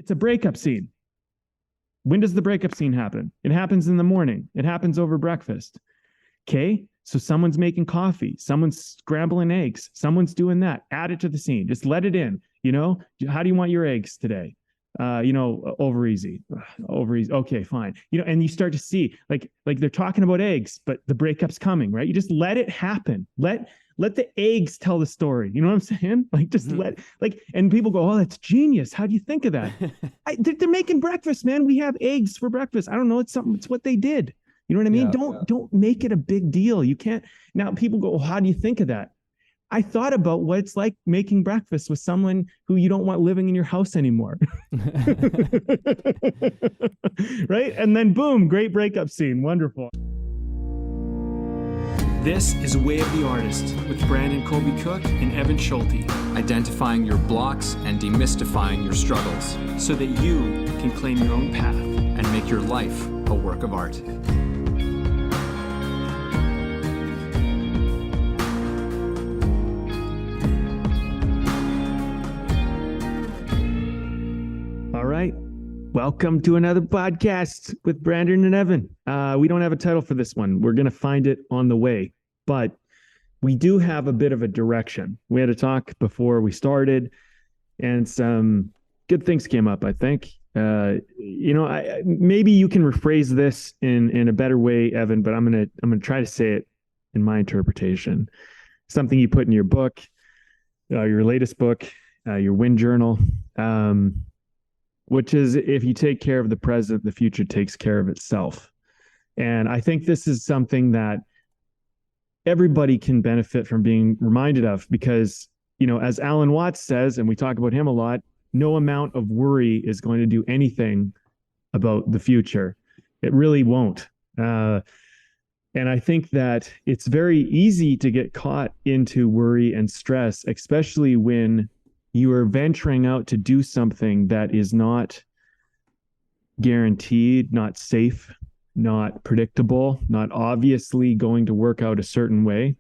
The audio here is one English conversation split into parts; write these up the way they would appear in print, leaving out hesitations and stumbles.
It's a breakup scene. When does the breakup scene happen? It happens in the morning. It happens over breakfast. Okay. So someone's making coffee, someone's scrambling eggs, someone's doing that. Add it to the scene. Just let it in. How do you want your eggs today? Over easy. Okay, fine. And you start to see like they're talking about eggs, but the breakup's coming, right? You just let it happen. Let the eggs tell the story. You know what I'm saying? Like just and people go, oh, that's genius. How do you think of that? They're making breakfast, man. We have eggs for breakfast. I don't know. It's what they did. You know what I mean? Don't make it a big deal. You can't. Now people go, well, how do you think of that? I thought about what it's like making breakfast with someone who you don't want living in your house anymore. Right? And then boom, great breakup scene. Wonderful. This is Way of the Artist with Brandon Colby Cook and Evan Schulte. Identifying your blocks and demystifying your struggles so that you can claim your own path and make your life a work of art. All right. Welcome to another podcast with Brandon and Evan. We don't have a title for this one. We're going to find it on the way, but we do have a bit of a direction. We had a talk before we started and some good things came up, I think. Maybe you can rephrase this in a better way, Evan, but I'm going to try to say it in my interpretation. Something you put in your book, your latest book, your Win Journal, which is if you take care of the present, the future takes care of itself. And I think this is something that everybody can benefit from being reminded of because, as Alan Watts says, and we talk about him a lot, no amount of worry is going to do anything about the future. It really won't. And I think that it's very easy to get caught into worry and stress, especially when you are venturing out to do something that is not guaranteed, not safe, not predictable, not obviously going to work out a certain way.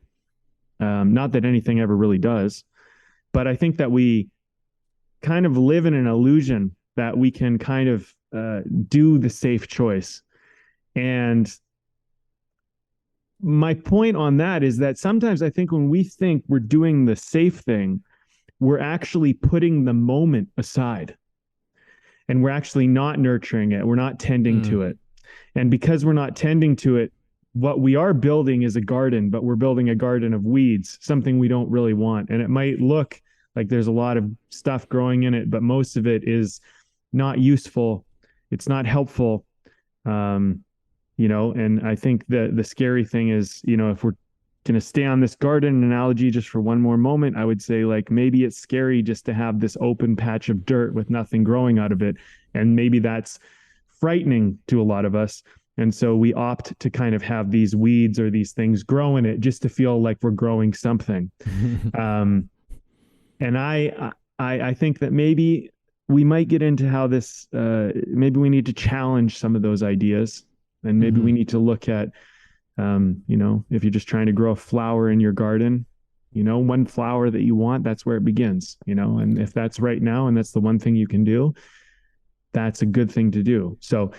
Not that anything ever really does, but I think that we kind of live in an illusion that we can kind of do the safe choice. And my point on that is that sometimes I think when we think we're doing the safe thing, we're actually putting the moment aside and we're actually not nurturing it. We're not tending to it. And because we're not tending to it, what we are building is a garden, but we're building a garden of weeds, something we don't really want. And it might look like there's a lot of stuff growing in it, but most of it is not useful. It's not helpful. And I think the scary thing is, if we're going to stay on this garden analogy just for one more moment, I would say like maybe it's scary just to have this open patch of dirt with nothing growing out of it. And maybe that's frightening to a lot of us. And so we opt to kind of have these weeds or these things grow in it just to feel like we're growing something. And I think that maybe we might get into how this, maybe we need to challenge some of those ideas. And maybe we need to look at, if you're just trying to grow a flower in your garden, one flower that you want, that's where it begins, and if that's right now and that's the one thing you can do, that's a good thing to do. So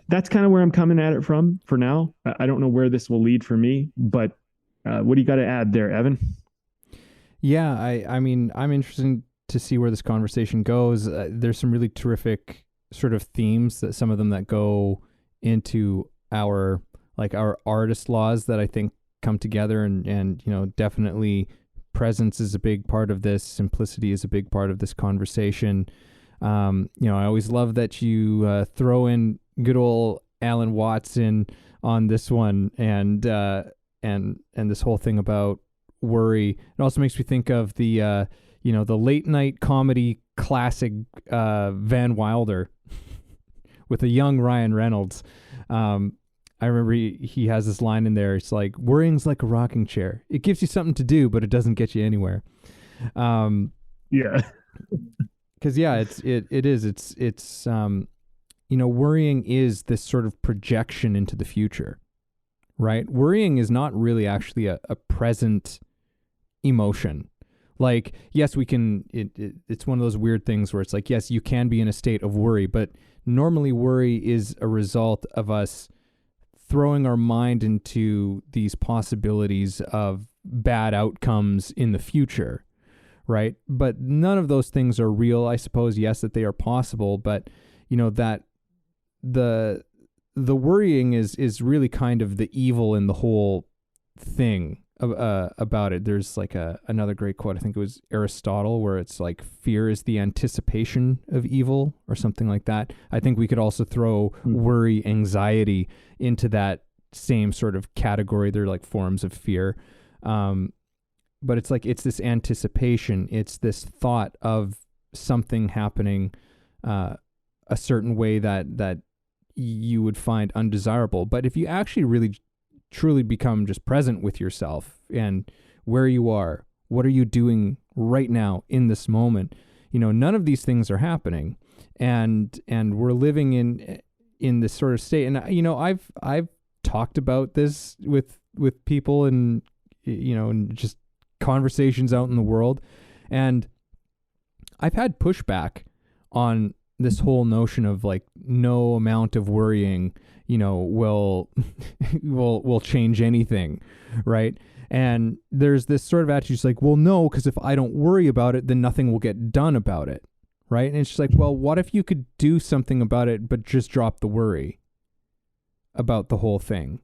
that's kind of where I'm coming at it from for now. I don't know where this will lead for me, but what do you got to add there, Evan? Yeah, I mean, I'm interested to see where this conversation goes. There's some really terrific sort of themes that some of them that go into our artist laws that I think come together and definitely presence is a big part of this. Simplicity is a big part of this conversation. I always love that you throw in good old Alan Watson on this one and this whole thing about worry. It also makes me think of the late night comedy classic Van Wilder with a young Ryan Reynolds. I remember he has this line in there. It's like, worrying's like a rocking chair. It gives you something to do, but it doesn't get you anywhere. Yeah. Because worrying is this sort of projection into the future, right? Worrying is not really actually a present emotion. Like, yes, we can, it's one of those weird things where it's like, yes, you can be in a state of worry, but normally worry is a result of us throwing our mind into these possibilities of bad outcomes in the future, right? But none of those things are real. I suppose, yes, that they are possible, but that the worrying is really kind of the evil in the whole thing about it. There's like another great quote, I think it was Aristotle, where it's like, fear is the anticipation of evil, or something like that. I think we could also throw worry, anxiety into that same sort of category. They're like forms of fear. But it's like, it's this anticipation. It's this thought of something happening a certain way that you would find undesirable. But if you actually really truly become just present with yourself and where you are, what are you doing right now in this moment, none of these things are happening, and we're living in this sort of state. And I've talked about this with people, and and just conversations out in the world, and I've had pushback on this whole notion of like, no amount of worrying will change anything, right? And there's this sort of attitude, it's like, well, no, because if I don't worry about it, then nothing will get done about it, right? And it's just like, well, what if you could do something about it, but just drop the worry about the whole thing?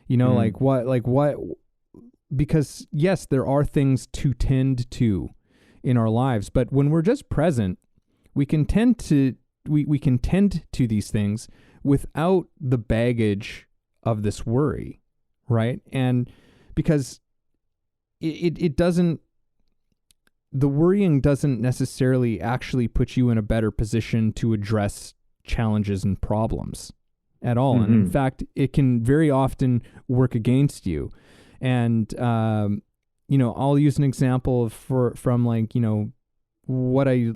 Like what? Because yes, there are things to tend to in our lives, but when we're just present, we can tend to these things without the baggage of this worry, right? And because it doesn't, the worrying doesn't necessarily actually put you in a better position to address challenges and problems at all. Mm-hmm. And in fact, it can very often work against you. And, I'll use an example from like, what I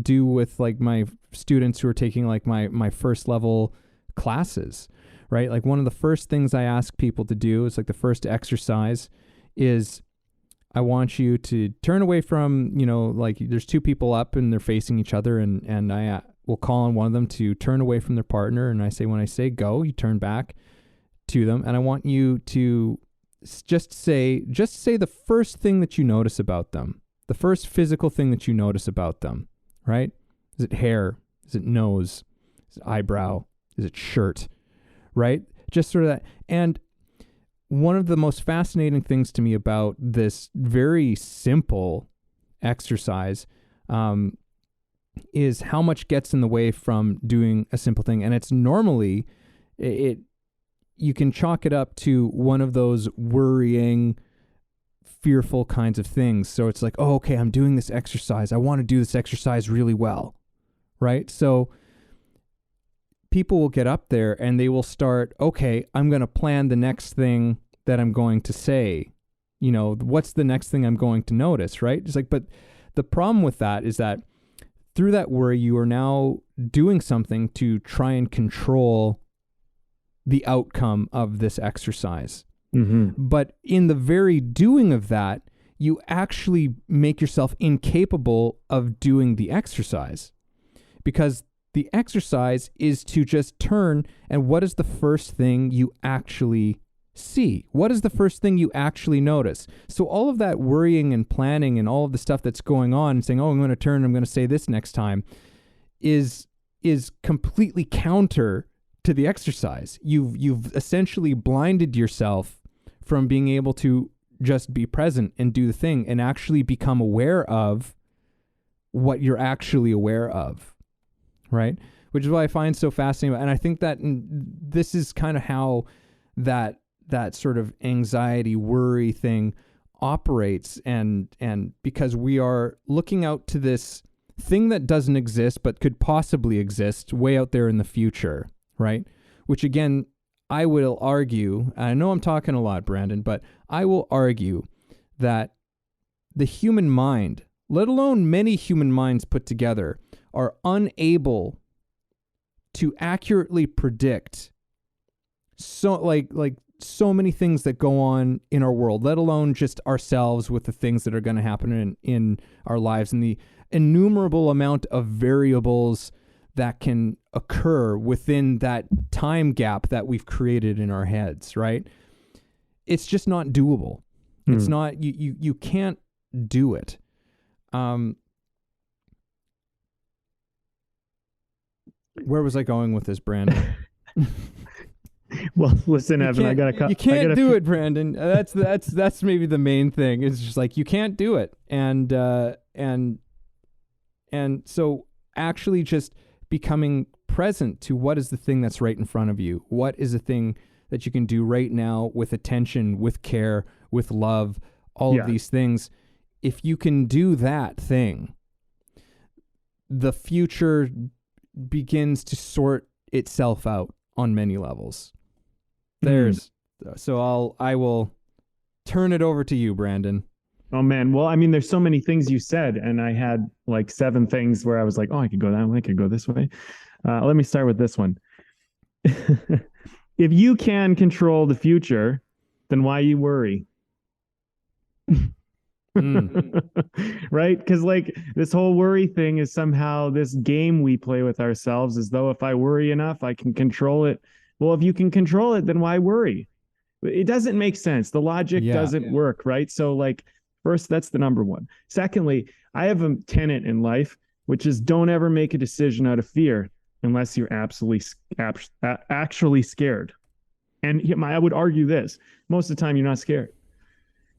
do with like my students who are taking like my first level classes, right? Like, one of the first things I ask people to do is, like, the first exercise is, I want you to turn away from, like, there's two people up and they're facing each other, and I will call on one of them to turn away from their partner. And I say, when I say go, you turn back to them. And I want you to just say the first thing that you notice about them, the first physical thing that you notice about them, right? Is it hair? Is it nose? Is it eyebrow? Is it shirt? Right? Just sort of that. And one of the most fascinating things to me about this very simple exercise is how much gets in the way from doing a simple thing. And it's normally, you can chalk it up to one of those worrying, fearful kinds of things. So it's like, oh, okay, I'm doing this exercise. I want to do this exercise really well, right? So people will get up there and they will start, okay, I'm going to plan the next thing that I'm going to say. What's the next thing I'm going to notice, right? It's like, but the problem with that is that through that worry, you are now doing something to try and control the outcome of this exercise. Mm-hmm. But in the very doing of that, you actually make yourself incapable of doing the exercise, because the exercise is to just turn, and what is the first thing you actually see? What is the first thing you actually notice? So all of that worrying and planning and all of the stuff that's going on and saying, oh, I'm going to turn, I'm going to say this next time, is completely counter to the exercise. You've essentially blinded yourself from being able to just be present and do the thing and actually become aware of what you're actually aware of, right? Which is what I find so fascinating. And I think that this is kind of how that sort of anxiety, worry thing operates, and because we are looking out to this thing that doesn't exist but could possibly exist way out there in the future, right? Which, again, I will argue, I know I'm talking a lot, Brandon, but I will argue that the human mind, let alone many human minds put together, are unable to accurately predict so like so many things that go on in our world, let alone just ourselves with the things that are going to happen in our lives and the innumerable amount of variables that can occur within that time gap that we've created in our heads, right? It's just not doable. It's not, you can't do it. Where was I going with this, Brandon? Well, listen, Evan, I gotta cut. You can't do it, Brandon. That's maybe the main thing. It's just like you can't do it, and so actually just becoming present to what is the thing that's right in front of you. What is the thing that you can do right now with attention, with care, with love, all of these things. If you can do that thing, the future begins to sort itself out on many levels. So I will turn it over to you, Brandon. Oh man. Well, I mean, there's so many things you said, and I had like 7 things where I was like, oh, I could go that way, I could go this way. Let me start with this one. If you can control the future, then why you worry? Right? Because like this whole worry thing is somehow this game we play with ourselves, as though if I worry enough, I can control it. Well, if you can control it, then why worry? It doesn't make sense. The logic doesn't work, right? So like, first, that's the number one. Secondly, I have a tenet in life, which is don't ever make a decision out of fear unless you're actually scared. And I would argue this, most of the time you're not scared.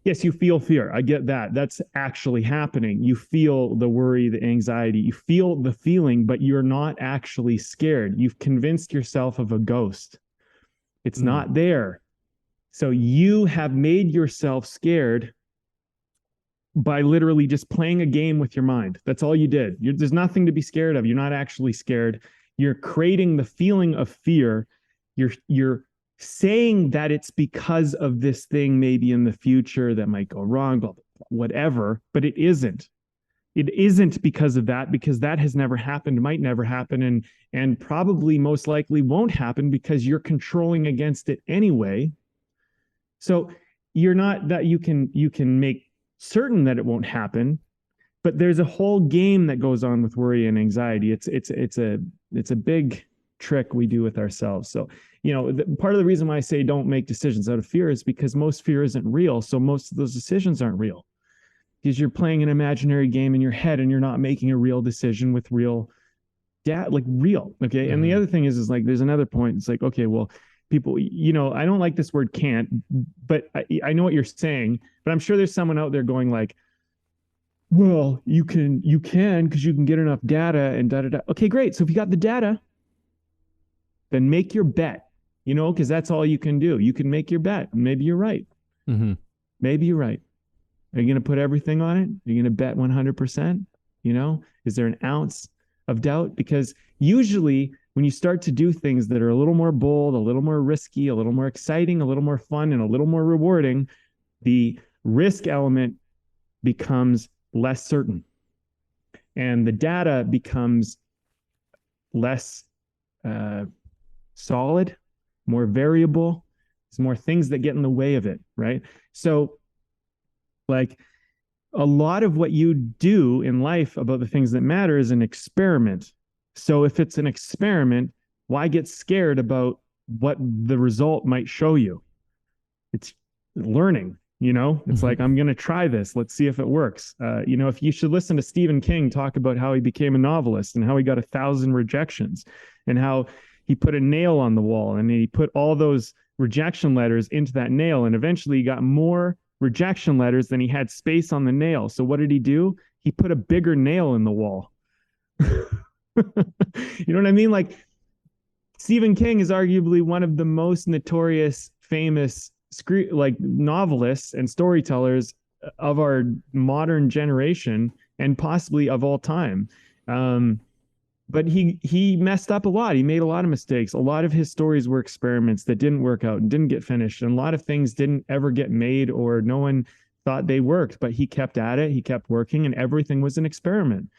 Yes, you feel fear. I get that. That's actually happening. You feel the worry, the anxiety, you feel the feeling, but you're not actually scared. You've convinced yourself of a ghost. It's not there. So you have made yourself scared by literally just playing a game with your mind. That's all you did. There's nothing to be scared of. You're not actually scared. You're creating the feeling of fear. You're saying that it's because of this thing maybe in the future that might go wrong, but whatever, but it isn't. It isn't because of that, because that has never happened, might never happen, and probably most likely won't happen because you're controlling against it anyway. So you're not that you can make certain that it won't happen, but there's a whole game that goes on with worry and anxiety. It's a big trick we do with ourselves. So, part of the reason why I say don't make decisions out of fear is because most fear isn't real. So most of those decisions aren't real because you're playing an imaginary game in your head and you're not making a real decision with real real. Okay. Mm-hmm. And the other thing is like, there's another point. It's like, okay, well, people, I don't like this word can't, but I know what you're saying, but I'm sure there's someone out there going like, well, you can, because you can get enough data and da-da-da. Okay, great. So if you got the data, then make your bet, because that's all you can do. You can make your bet. Maybe you're right. Mm-hmm. Maybe you're right. Are you going to put everything on it? Are you going to bet 100%? Is there an ounce of doubt? Because usually when you start to do things that are a little more bold, a little more risky, a little more exciting, a little more fun, and a little more rewarding, the risk element becomes less certain. And the data becomes less solid, more variable. There's more things that get in the way of it, right? So like a lot of what you do in life about the things that matter is an experiment. So if it's an experiment, why get scared about what the result might show you? It's learning, it's like, I'm going to try this. Let's see if it works. If you should listen to Stephen King talk about how he became a novelist and how he got 1,000 rejections and how he put a nail on the wall and he put all those rejection letters into that nail. And eventually he got more rejection letters than he had space on the nail. So what did he do? He put a bigger nail in the wall. You know what I mean? Like Stephen King is arguably one of the most notorious, famous novelists and storytellers of our modern generation and possibly of all time. But he messed up a lot. He made a lot of mistakes. A lot of his stories were experiments that didn't work out and didn't get finished. And a lot of things didn't ever get made or no one thought they worked, but he kept at it. He kept working and everything was an experiment.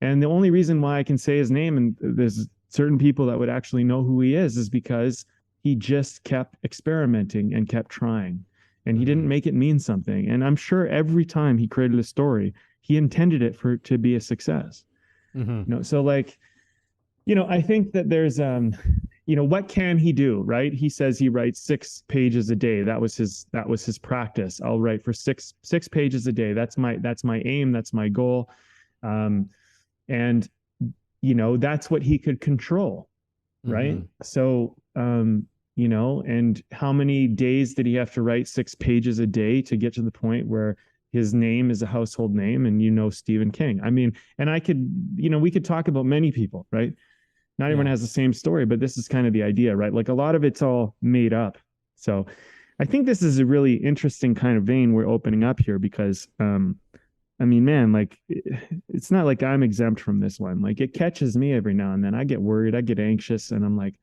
And the only reason why I can say his name and there's certain people that would actually know who he is because He just kept experimenting and kept trying. And he didn't make it mean something. And I'm sure every time he created a story, he intended it to be a success. So like, I think that there's what can he do, right? He says he writes 6 pages a day. That was his practice. I'll write for six pages a day. That's my aim. That's my goal. And that's what he could control, right? So and how many days did he have to write 6 pages a day to get to the point where his name is a household name and Stephen King? I mean, and we could talk about many people, right? Not everyone has the same story, but this is kind of the idea, right? Like a lot of it's all made up. So I think this is a really interesting kind of vein we're opening up here because, man, like it's not like I'm exempt from this one. Like it catches me every now and then. I get worried, I get anxious, and I'm like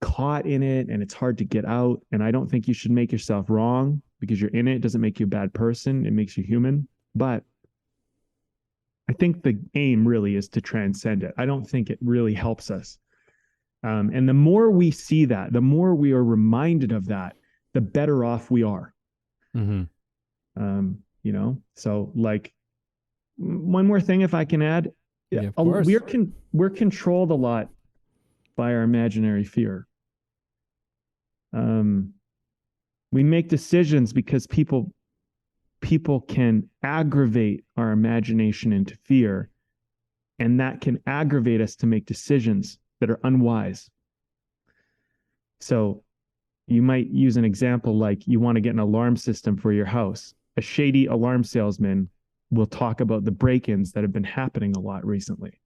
caught in it and it's hard to get out. And I don't think you should make yourself wrong because you're in it. It doesn't make you a bad person. It makes you human. But I think the aim really is to transcend it. I don't think it really helps us. And the more we see that, the more we are reminded of that, the better off we are. So like one more thing, if I can add, we're controlled a lot by our imaginary fear. We make decisions because people can aggravate our imagination into fear, and that can aggravate us to make decisions that are unwise. So you might use an example like you want to get an alarm system for your house. A shady alarm salesman will talk about the break-ins that have been happening a lot recently.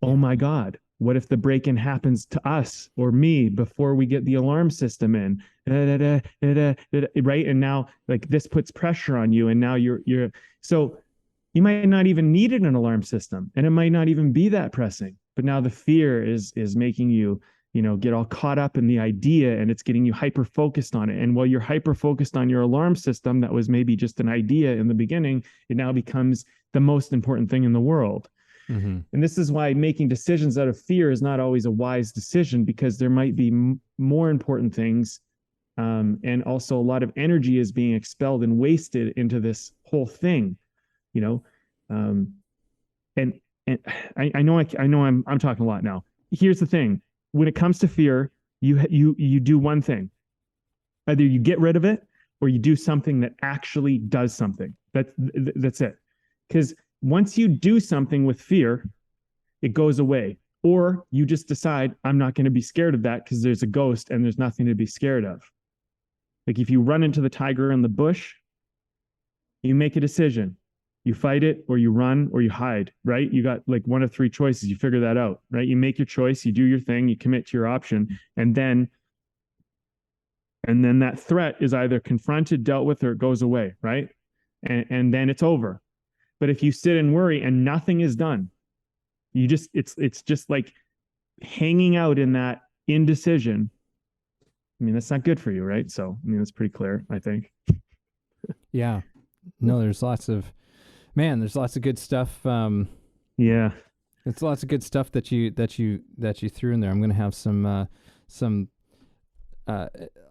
Oh my God, what if the break-in happens to us or me before we get the alarm system in? Right? And now like this puts pressure on you, and now you're so you might not even need an alarm system, and it might not even be that pressing. But now the fear is making you, get all caught up in the idea, and it's getting you hyper focused on it. And while you're hyper focused on your alarm system that was maybe just an idea in the beginning, it now becomes the most important thing in the world. And this is why making decisions out of fear is not always a wise decision, because there might be more important things. And also a lot of energy is being expelled and wasted into this whole thing, and I know I'm talking a lot now. Here's the thing. When it comes to fear, you do one thing. Either you get rid of it or you do something that actually does something. That's it. Because once you do something with fear, it goes away. Or you just decide, I'm not going to be scared of that because there's a ghost and there's nothing to be scared of. Like if you run into the tiger in the bush, you make a decision. You fight it, or you run, or you hide, right? You got like one of 3 choices. You figure that out, right? You make your choice, you do your thing, you commit to your option, and then that threat is either confronted, dealt with, or it goes away, right? And then it's over. But if you sit and worry and nothing is done, it's just like hanging out in that indecision. I mean, that's not good for you, right? So, I mean, that's pretty clear, I think. Yeah. No, there's lots of good stuff. Yeah. It's lots of good stuff that you threw in there. I'm going to have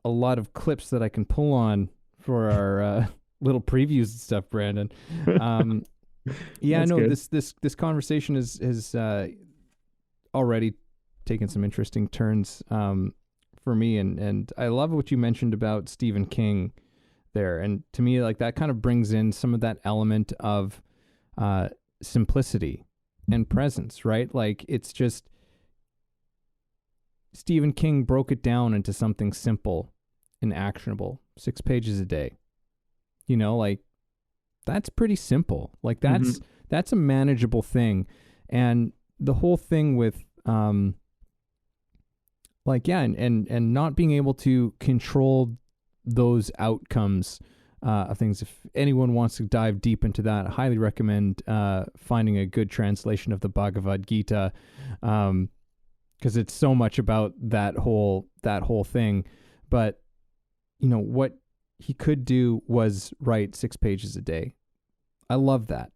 a lot of clips that I can pull on for our little previews and stuff, Brandon. Yeah, no, good. This conversation has already taken some interesting turns for me, and I love what you mentioned about Stephen King there, and to me, like that kind of brings in some of that element of simplicity and presence, right? Like it's just Stephen King broke it down into something simple and actionable. 6 pages a day. Like that's pretty simple. Like that's a manageable thing. And the whole thing with and not being able to control those outcomes of things. If anyone wants to dive deep into that, I highly recommend finding a good translation of the Bhagavad Gita, because it's so much about that whole thing. But what he could do was write 6 pages a day. I love that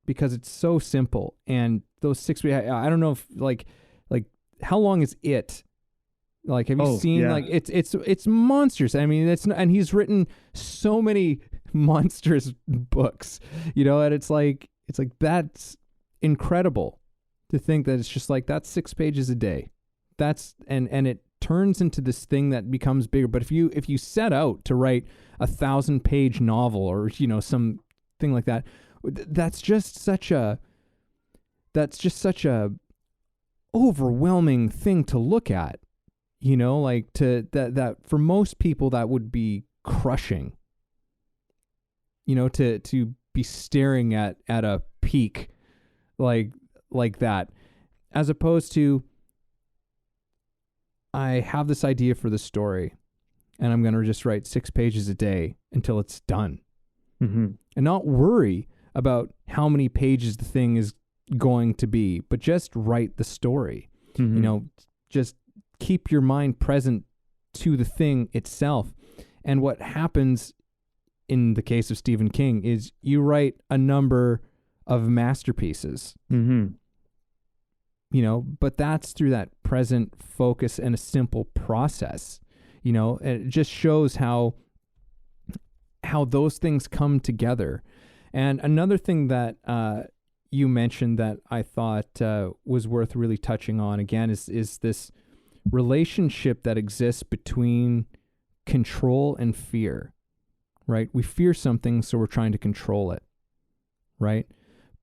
because it's so simple. And those 6 I don't know if like how long is it Like, have you seen like it's monsters. I mean, and he's written so many monstrous books, and it's like that's incredible to think that it's just like that's 6 pages a day. That's and it turns into this thing that becomes bigger. But if you set out to write 1,000-page novel or something like that, that's just such a overwhelming thing to look at. Like that for most people that would be crushing. To be staring at a peak like that, as opposed to, I have this idea for the story and I'm going to just write 6 pages a day until it's done. Mm-hmm. And not worry about how many pages the thing is going to be, but just write the story. Mm-hmm. Just keep your mind present to the thing itself. And what happens in the case of Stephen King is you write a number of masterpieces. Mm-hmm. But that's through that present focus and a simple process, and it just shows how those things come together. And another thing that you mentioned that I thought was worth really touching on again is this relationship that exists between control and fear, right? We fear something, so we're trying to control it, right?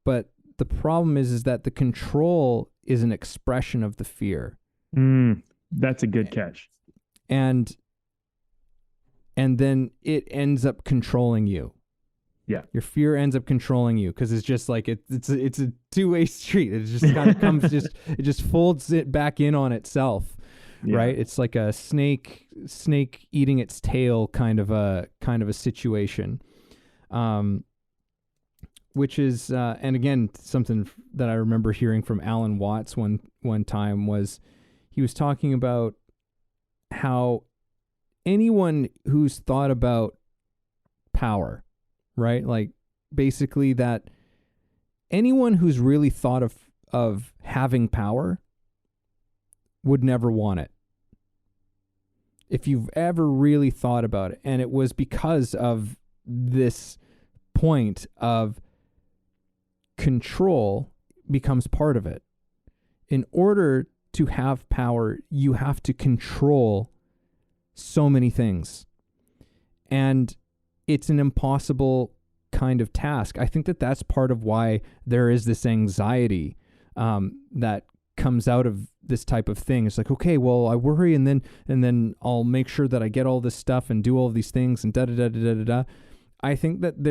But the problem is that the control is an expression of the fear. That's a good catch. And then it ends up controlling you. Yeah. Your fear ends up controlling you because it's just like it's a two-way street. It just kind of comes it just folds it back in on itself. Yeah. Right? It's like a snake eating its tail kind of a situation. Which is and again, something that I remember hearing from Alan Watts one time was he was talking about how anyone who's thought about power, right? Like basically that anyone who's really thought of having power would never want it. If you've ever really thought about it, and it was because of this point of control becomes part of it. In order to have power, you have to control so many things. And it's an impossible kind of task. I think that that's part of why there is this anxiety that comes out of this type of thing. It's like, okay, well, I worry and then I'll make sure that I get all this stuff and do all of these things and da-da-da-da-da-da. I think that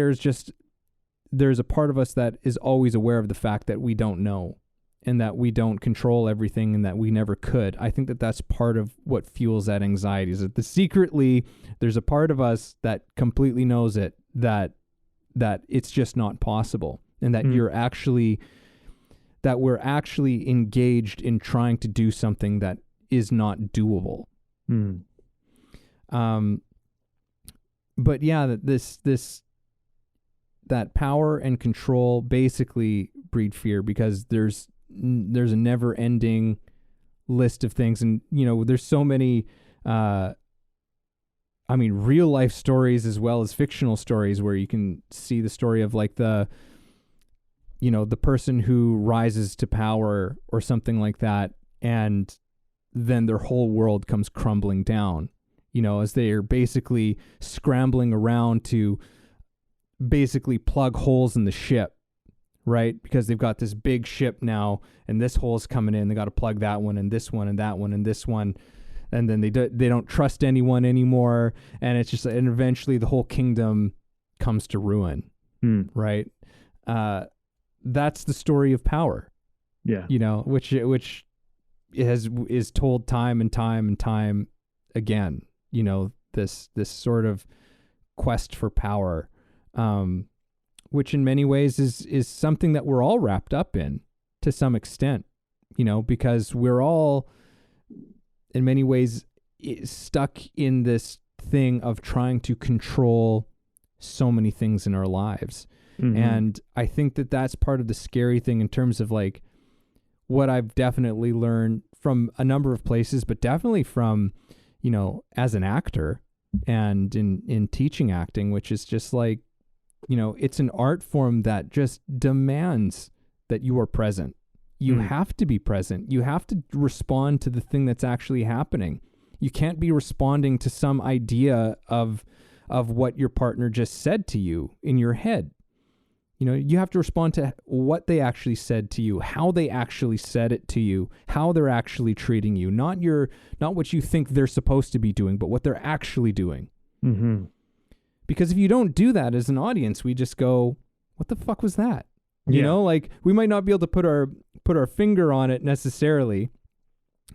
there's a part of us that is always aware of the fact that we don't know and that we don't control everything and that we never could. I think that that's part of what fuels that anxiety, is that secretly there's a part of us that completely knows it, that it's just not possible, and that we're actually engaged in trying to do something that is not doable. But yeah, that power and control basically breed fear, because there's a never ending list of things. And, there's so many, real life stories as well as fictional stories where you can see the story of like the person who rises to power or something like that. And then their whole world comes crumbling down, as they are basically scrambling around to basically plug holes in the ship, right? Because they've got this big ship now and this hole's coming in. They got to plug that one and this one and that one and this one. And then they don't trust anyone anymore. And it's just, and eventually the whole kingdom comes to ruin, right? That's the story of power. Yeah. Which is told time and time and time again, this sort of quest for power, which in many ways is something that we're all wrapped up in to some extent, because we're all in many ways stuck in this thing of trying to control so many things in our lives. Mm-hmm. And I think that that's part of the scary thing in terms of like, what I've definitely learned from a number of places, but definitely from, you know, as an actor and in teaching acting, which is just like, you know, it's an art form that just demands that you are present. You have to be present. You have to respond to the thing that's actually happening. You can't be responding to some idea of what your partner just said to you in your head. You know, you have to respond to what they actually said to you, how they actually said it to you, how they're actually treating you, not what you think they're supposed to be doing, but what they're actually doing. Mm-hmm. Because if you don't do that as an audience, we just go, what the fuck was that? You know, like we might not be able to put our finger on it necessarily,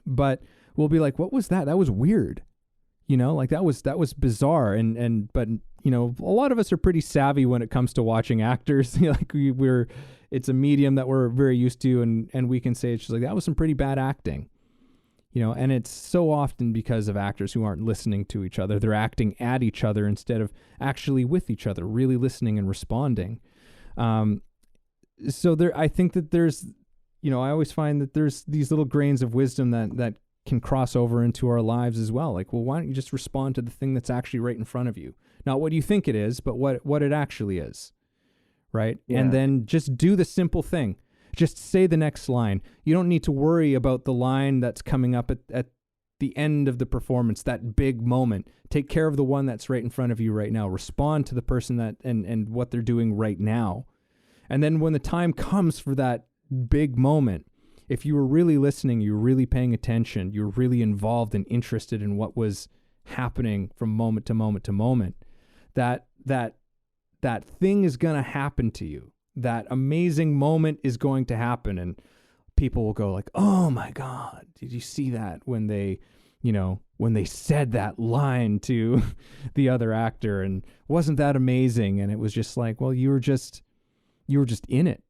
but we'll be like, what was that? That was weird. You know, like that was bizarre. But you know, a lot of us are pretty savvy when it comes to watching actors. Like it's a medium that we're very used to, and we can say it's just like, that was some pretty bad acting. You know, and it's so often because of actors who aren't listening to each other. They're acting at each other instead of actually with each other, really listening and responding. So I think that there's, you know, I always find that there's these little grains of wisdom that can cross over into our lives as well. Like, well, why don't you just respond to the thing that's actually right in front of you? Not what you think it is, but what it actually is. Right. Yeah. And then just do the simple thing. Just say the next line. You don't need to worry about the line that's coming up at the end of the performance, that big moment. Take care of the one that's right in front of you right now. Respond to the person that and what they're doing right now. And then when the time comes for that big moment, if you were really listening, you were really paying attention, you were really involved and interested in what was happening from moment to moment to moment, that thing is going to happen to you. That amazing moment is going to happen, and people will go like, oh my God, did you see that when they, you know, when they said that line to the other actor, and wasn't that amazing? And it was just like, well, you were just in it.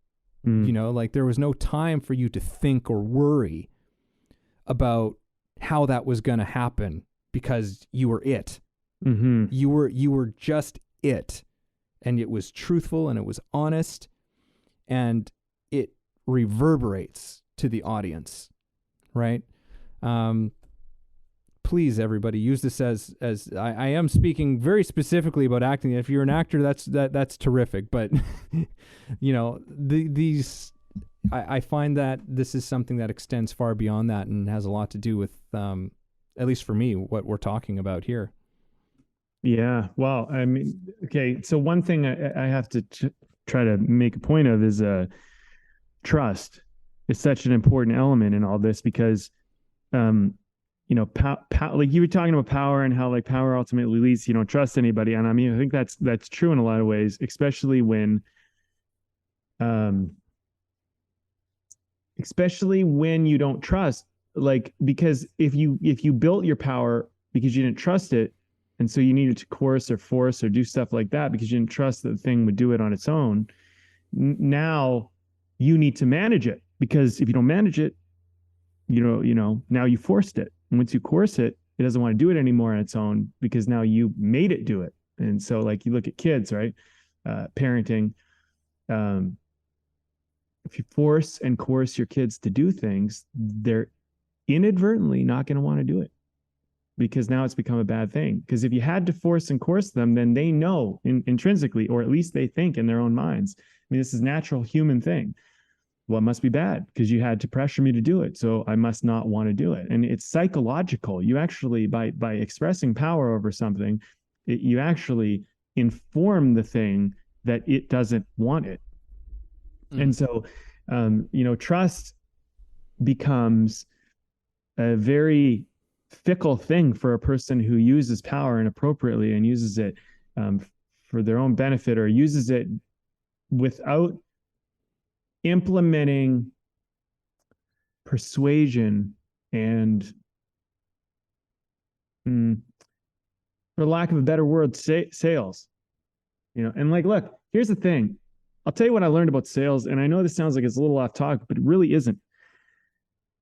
You know, like there was no time for you to think or worry about how that was going to happen because you were it. Mm-hmm. You were just it. And it was truthful and it was honest, and it reverberates to the audience, right? Please, everybody, use this as I am speaking very specifically about acting. If you're an actor, that's terrific. But you know, I find that this is something that extends far beyond that and has a lot to do with, at least for me, what we're talking about here. Yeah. Well, I mean, okay. So one thing I have to try to make a point of is trust is such an important element in all this because, you know, like you were talking about power and how like power ultimately leads, you don't trust anybody. And I mean, I think that's true in a lot of ways, especially when you don't trust, like, because if you built your power because you didn't trust it, and so you needed to coerce or force or do stuff like that because you didn't trust that the thing would do it on its own. Now you need to manage it, because if you don't manage it, you know, now you forced it. And once you coerce it, it doesn't want to do it anymore on its own because now you made it do it. And so like you look at kids, right? Parenting. If you force and coerce your kids to do things, they're inadvertently not going to want to do it, because now it's become a bad thing. Because if you had to force and coerce them, then they know intrinsically, or at least they think in their own minds, I mean, this is a natural human thing. Well, it must be bad because you had to pressure me to do it, so I must not want to do it. And it's psychological. You actually, by expressing power over something, you actually inform the thing that it doesn't want it. And so, you know, trust becomes a very fickle thing for a person who uses power inappropriately and uses it for their own benefit, or uses it without implementing persuasion and, for lack of a better word, sales. You know, and like, look, here's the thing. I'll tell you what I learned about sales, and I know this sounds like it's a little off topic, but it really isn't.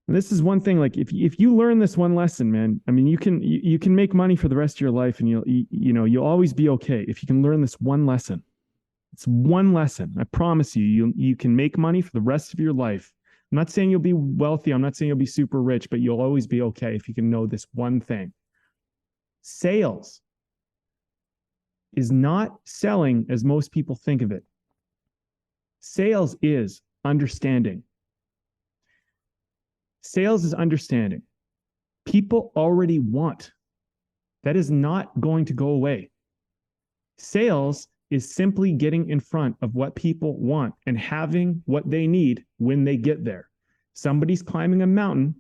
And this is one thing, like if you learn this one lesson, man, I mean, you can make money for the rest of your life, and you'll always be okay if you can learn this one lesson. It's one lesson. I promise you can make money for the rest of your life I'm not saying you'll be wealthy. I'm not saying you'll be super rich, but you'll always be okay if you can know this one thing. Sales is not selling as most people think of it. Sales is understanding. Sales is understanding. People already want. That is not going to go away. Sales is simply getting in front of what people want and having what they need when they get there. Somebody's climbing a mountain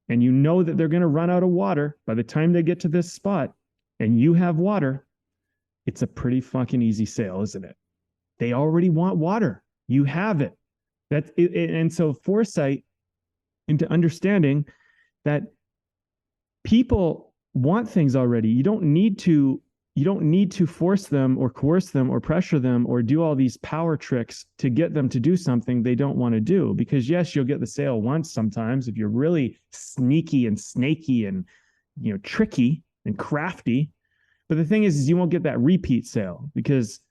and you know that they're going to run out of water by the time they get to this spot and you have water. It's a pretty fucking easy sale, isn't it? They already want water. You have it. That's it. And so foresight into understanding that people want things already. You don't need to force them or coerce them or pressure them or do all these power tricks to get them to do something they don't want to do. Because yes, you'll get the sale once sometimes if you're really sneaky and snaky and tricky and crafty. But the thing is you won't get that repeat sale because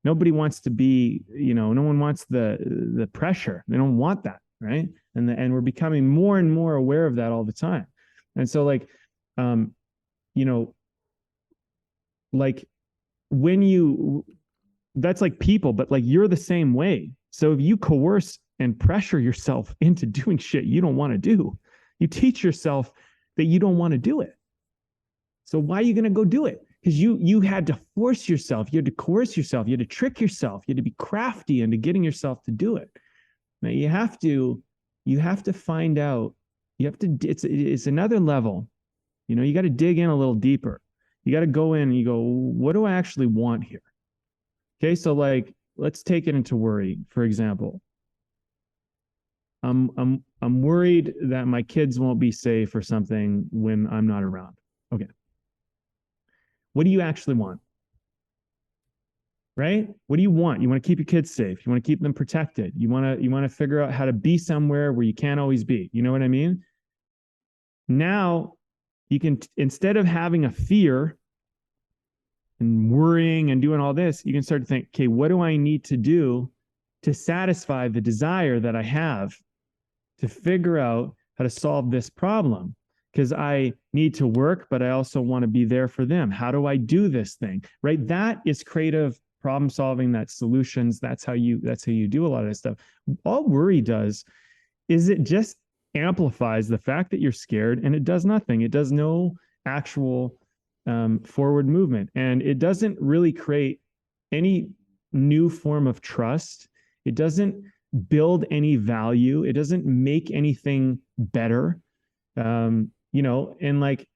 nobody wants to be, no one wants the pressure. They don't want that, right? And we're becoming more and more aware of that all the time. And so like when that's like people, but like you're the same way. So if you coerce and pressure yourself into doing shit you don't want to do, you teach yourself that you don't want to do it. So why are you going to go do it? Because you had to force yourself, you had to coerce yourself, you had to trick yourself, you had to be crafty into getting yourself to do it. Now you have to find out, it's another level. You got to dig in a little deeper. You got to go in and you go, what do I actually want here? Okay, so like, let's take it into worry, for example. I'm worried that my kids won't be safe or something when I'm not around. Okay. What do you actually want? Right? What do you want? You want to keep your kids safe. You want to keep them protected. You want to figure out how to be somewhere where you can't always be. You know what I mean? Now you can, instead of having a fear and worrying and doing all this, you can start to think, okay, what do I need to do to satisfy the desire that I have to figure out how to solve this problem? Because I need to work, but I also want to be there for them. How do I do this thing? Right? That is creative problem solving. That's solutions. That's how you do a lot of this stuff. All worry does is it just amplifies the fact that you're scared, and it does nothing. It does no actual forward movement, and it doesn't really create any new form of trust. It doesn't build any value. It doesn't make anything better. And like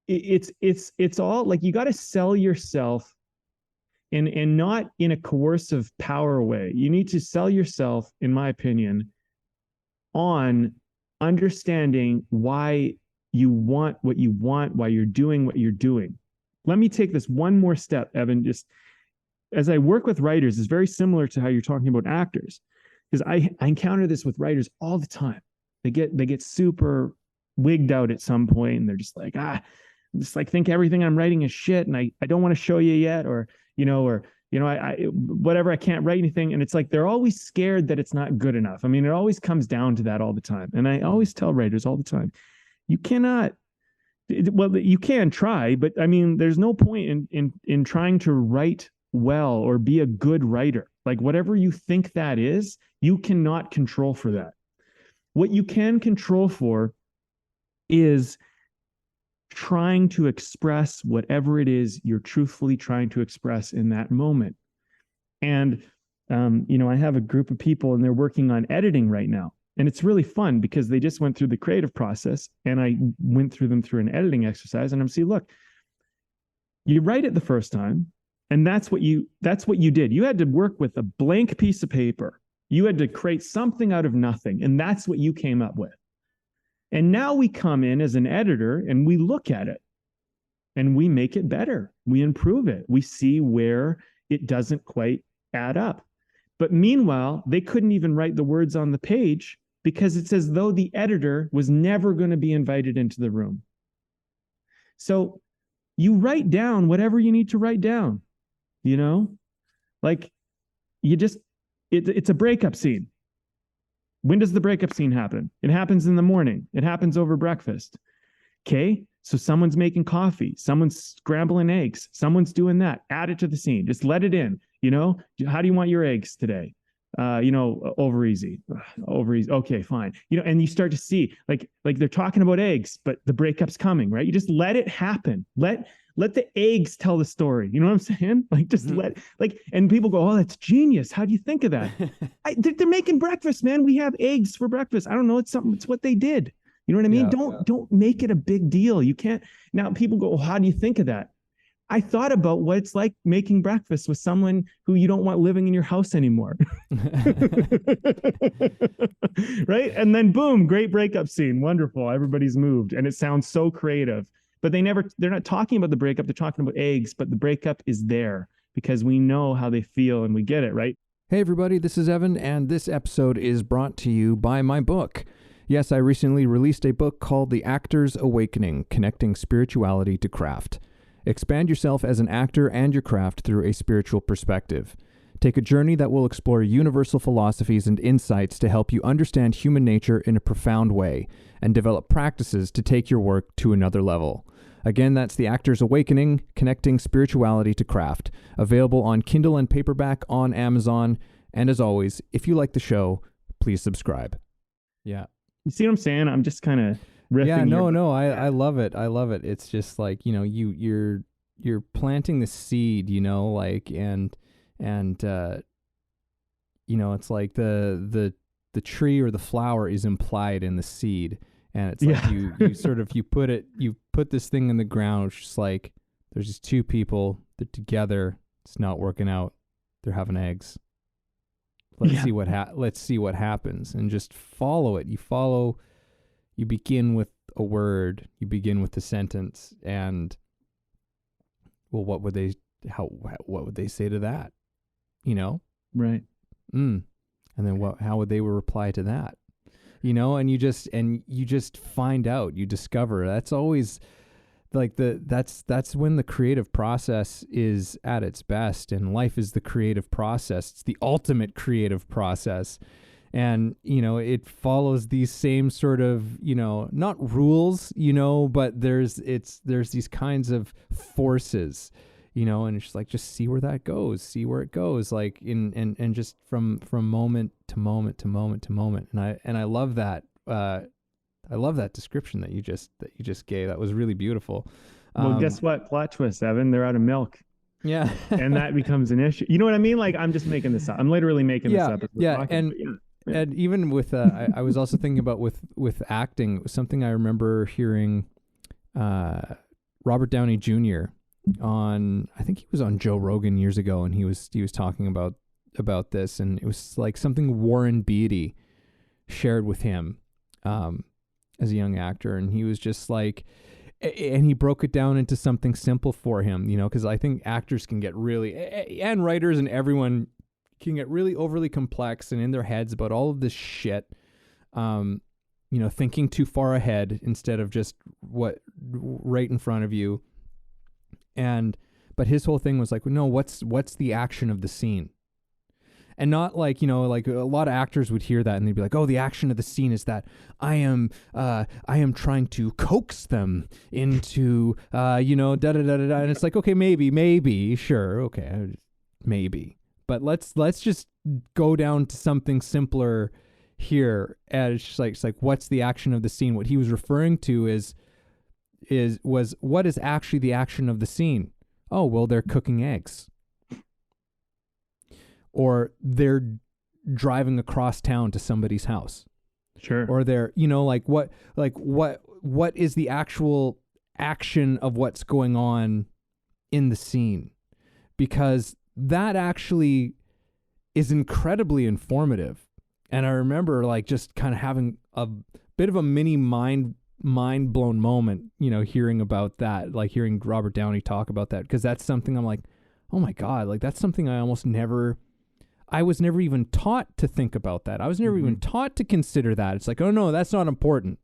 it's all like you got to sell yourself and not in a coercive power way. You need to sell yourself, in my opinion, on understanding why you want what you want, why you're doing what you're doing. Let me take this one more step, Evan. Just as I work with writers, it's very similar to how you're talking about actors, because I encounter this with writers all the time. They get super wigged out at some point, and they're just like, just like think everything I'm writing is shit, and I don't want to show you yet, or I whatever, I can't write anything. And it's like they're always scared that it's not good enough. I mean, it always comes down to that all the time. And I always tell writers all the time, you cannot, well, you can try, but I mean, there's no point in trying to write well or be a good writer. Like whatever you think that is, you cannot control for that. What you can control for is trying to express whatever it is you're truthfully trying to express in that moment. And, I have a group of people and they're working on editing right now. And it's really fun because they just went through the creative process and I went through them through an editing exercise, and I'm saying, look, you write it the first time, and that's what you did. You had to work with a blank piece of paper. You had to create something out of nothing, and that's what you came up with. And now we come in as an editor and we look at it and we make it better. We improve it. We see where it doesn't quite add up. But meanwhile, they couldn't even write the words on the page because it's as though the editor was never going to be invited into the room. So you write down whatever you need to write down, like you just, it's a breakup scene. When does the breakup scene happen? It happens in the morning. It happens over breakfast. Okay. So someone's making coffee, someone's scrambling eggs, someone's doing that. Add it to the scene. Just let it in. How do you want your eggs today? Over easy. Okay, fine. And you start to see like they're talking about eggs, but the breakup's coming, right? You just let it happen. Let the eggs tell the story. You know what I'm saying? Like just and people go, oh, that's genius. How do you think of that? They're making breakfast, man. We have eggs for breakfast. I don't know. It's what they did. You know what I mean? Don't make it a big deal. You can't. Now people go, how do you think of that? I thought about what it's like making breakfast with someone who you don't want living in your house anymore. Right? And then boom, great breakup scene. Wonderful. Everybody's moved. And it sounds so creative. But they're not talking about the breakup. They're talking about eggs, but the breakup is there because we know how they feel and we get it, right? Hey everybody, this is Evan, and this episode is brought to you by my book. Yes, I recently released a book called The Actor's Awakening, Connecting Spirituality to Craft. Expand yourself as an actor and your craft through a spiritual perspective. Take a journey that will explore universal philosophies and insights to help you understand human nature in a profound way and develop practices to take your work to another level. Again, that's The Actor's Awakening, Connecting Spirituality to Craft, available on Kindle and paperback on Amazon. And as always, if you like the show, please subscribe. Yeah. You see what I'm saying? I'm just kind of riffing. Yeah, no, I love it. I love it. It's just like, you're planting the seed, and it's like the tree or the flower is implied in the seed. And it's like you put this thing in the ground. It's just like, there's just two people, they're together. It's not working out. They're having eggs. Let's see what happens, and just follow it. You begin with a word, you begin with a sentence, and what would they say to that? Right. And then how would they reply to that? And you just find out, you discover. That's always like that's when the creative process is at its best, and life is the creative process. It's the ultimate creative process. And, it follows these same sort of, not rules, but there's these kinds of forces, and it's just like, just see where that goes, see where it goes, like and just from moment to moment to moment to moment. And I love that. I love that description that you just gave. That was really beautiful. Well, guess what? Plot twist, Evan. They're out of milk. Yeah. And that becomes an issue. You know what I mean? Like, I'm just making this up. I'm literally making this up. Yeah. And even with, I was also thinking about with acting, something I remember hearing Robert Downey Jr. I think he was on Joe Rogan years ago, and he was talking about this, and it was like something Warren Beatty shared with him as a young actor, and he was just like, and he broke it down into something simple for him, because I think actors can get really, and writers and everyone can get really overly complex and in their heads about all of this shit, thinking too far ahead instead of just what right in front of you. But his whole thing was like, no, what's the action of the scene? And not like, like a lot of actors would hear that and they'd be like, oh, the action of the scene is that I am trying to coax them into, da da da da da. And it's like, okay, maybe, sure, okay, maybe. But let's just go down to something simpler here. And it's like, what's the action of the scene? What he was referring to was what is actually the action of the scene? Oh, well, they're cooking eggs. Or they're driving across town to somebody's house. Sure. Or they're, what is the actual action of what's going on in the scene? Because that actually is incredibly informative. And I remember like just kind of having a bit of a mini mind blown moment, hearing about that, like hearing Robert Downey talk about that, because that's something I'm like, oh my God, like that's something I was never even taught to think about that. I was never even taught to consider that. It's like, oh no, that's not important.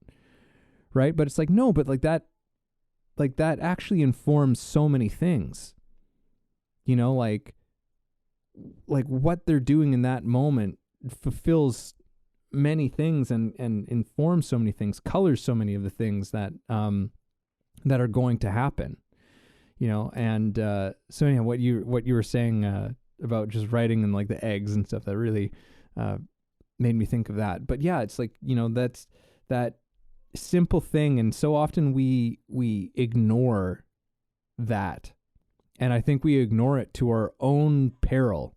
Right. But it's like, no, but like that actually informs so many things, like what they're doing in that moment fulfills many things and informs so many things, colors so many of the things that that are going to happen, you know. And so anyhow, what you were saying about just writing and like the eggs and stuff, that really made me think of that. But yeah, it's like, you know, that's that simple thing, and so often we ignore that, and I think we ignore it to our own peril.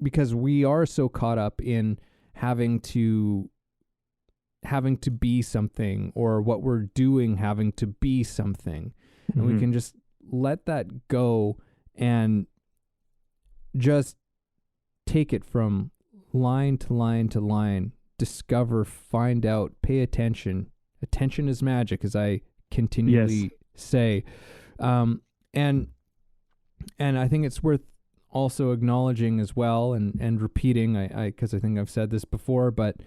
Because we are so caught up in having to be something, or what we're doing having to be something. And we can just let that go and just take it from line to line to line, discover, find out, pay attention. Attention is magic, as I continually say. And I think it's worth also acknowledging as well, and repeating, because I think I've said this before, but,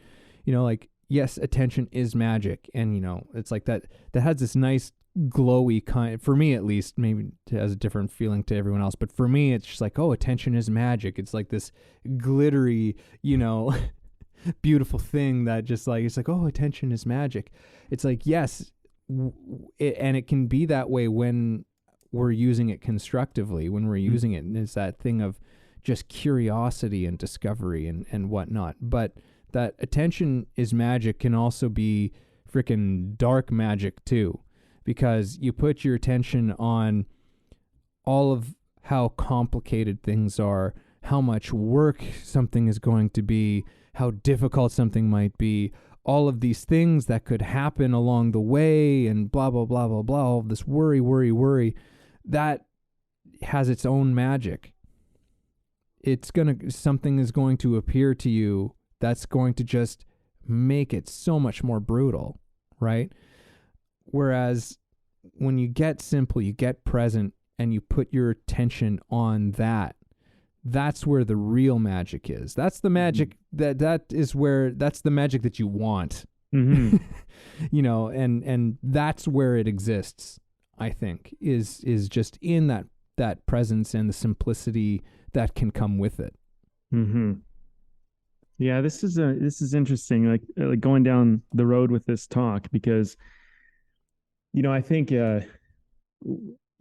you know, like, yes, attention is magic. And, you know, it's like that has this nice glowy kind, for me at least, maybe it has a different feeling to everyone else, but for me, it's just like, oh, attention is magic. It's like this glittery, you know, beautiful thing that just like, it's like, oh, attention is magic. It's like, yes, and it can be that way when we're using it constructively, when we're using it, and it's that thing of just curiosity and discovery and whatnot. But that attention is magic can also be freaking dark magic too, because you put your attention on all of how complicated things are, how much work something is going to be, how difficult something might be, all of these things that could happen along the way, and blah, blah, blah, blah, blah, all of this worry. That has its own magic. Something is going to appear to you that's going to just make it so much more brutal, right? Whereas when you get simple, you get present, and you put your attention on that, that's where the real magic is. That's the magic that's the magic that you want. You know, and that's where it exists, I think, is just in that presence and the simplicity that can come with it. Yeah, this is interesting, like going down the road with this talk, because, you know, I think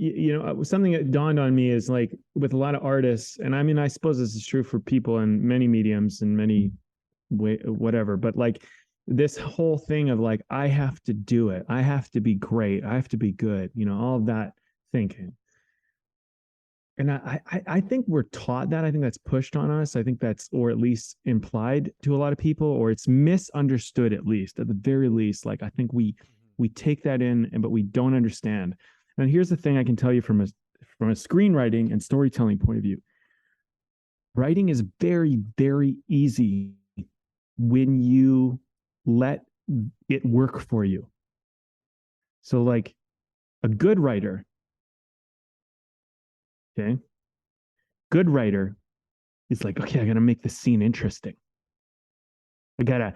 you know, something that dawned on me is, like, with a lot of artists, and I mean, I suppose this is true for people in many mediums and many whatever, but like this whole thing of like, I have to do it, I have to be great, I have to be good, you know, all of that thinking. And I think we're taught that. I think that's pushed on us. I think that's, or at least implied to a lot of people, or it's misunderstood, at the very least. Like, I think we take that in, but we don't understand. And here's the thing I can tell you from a screenwriting and storytelling point of view. Writing is very, very easy when you let it work for you. So like a good writer, okay? Good writer is like, okay, I got to make the scene interesting. I gotta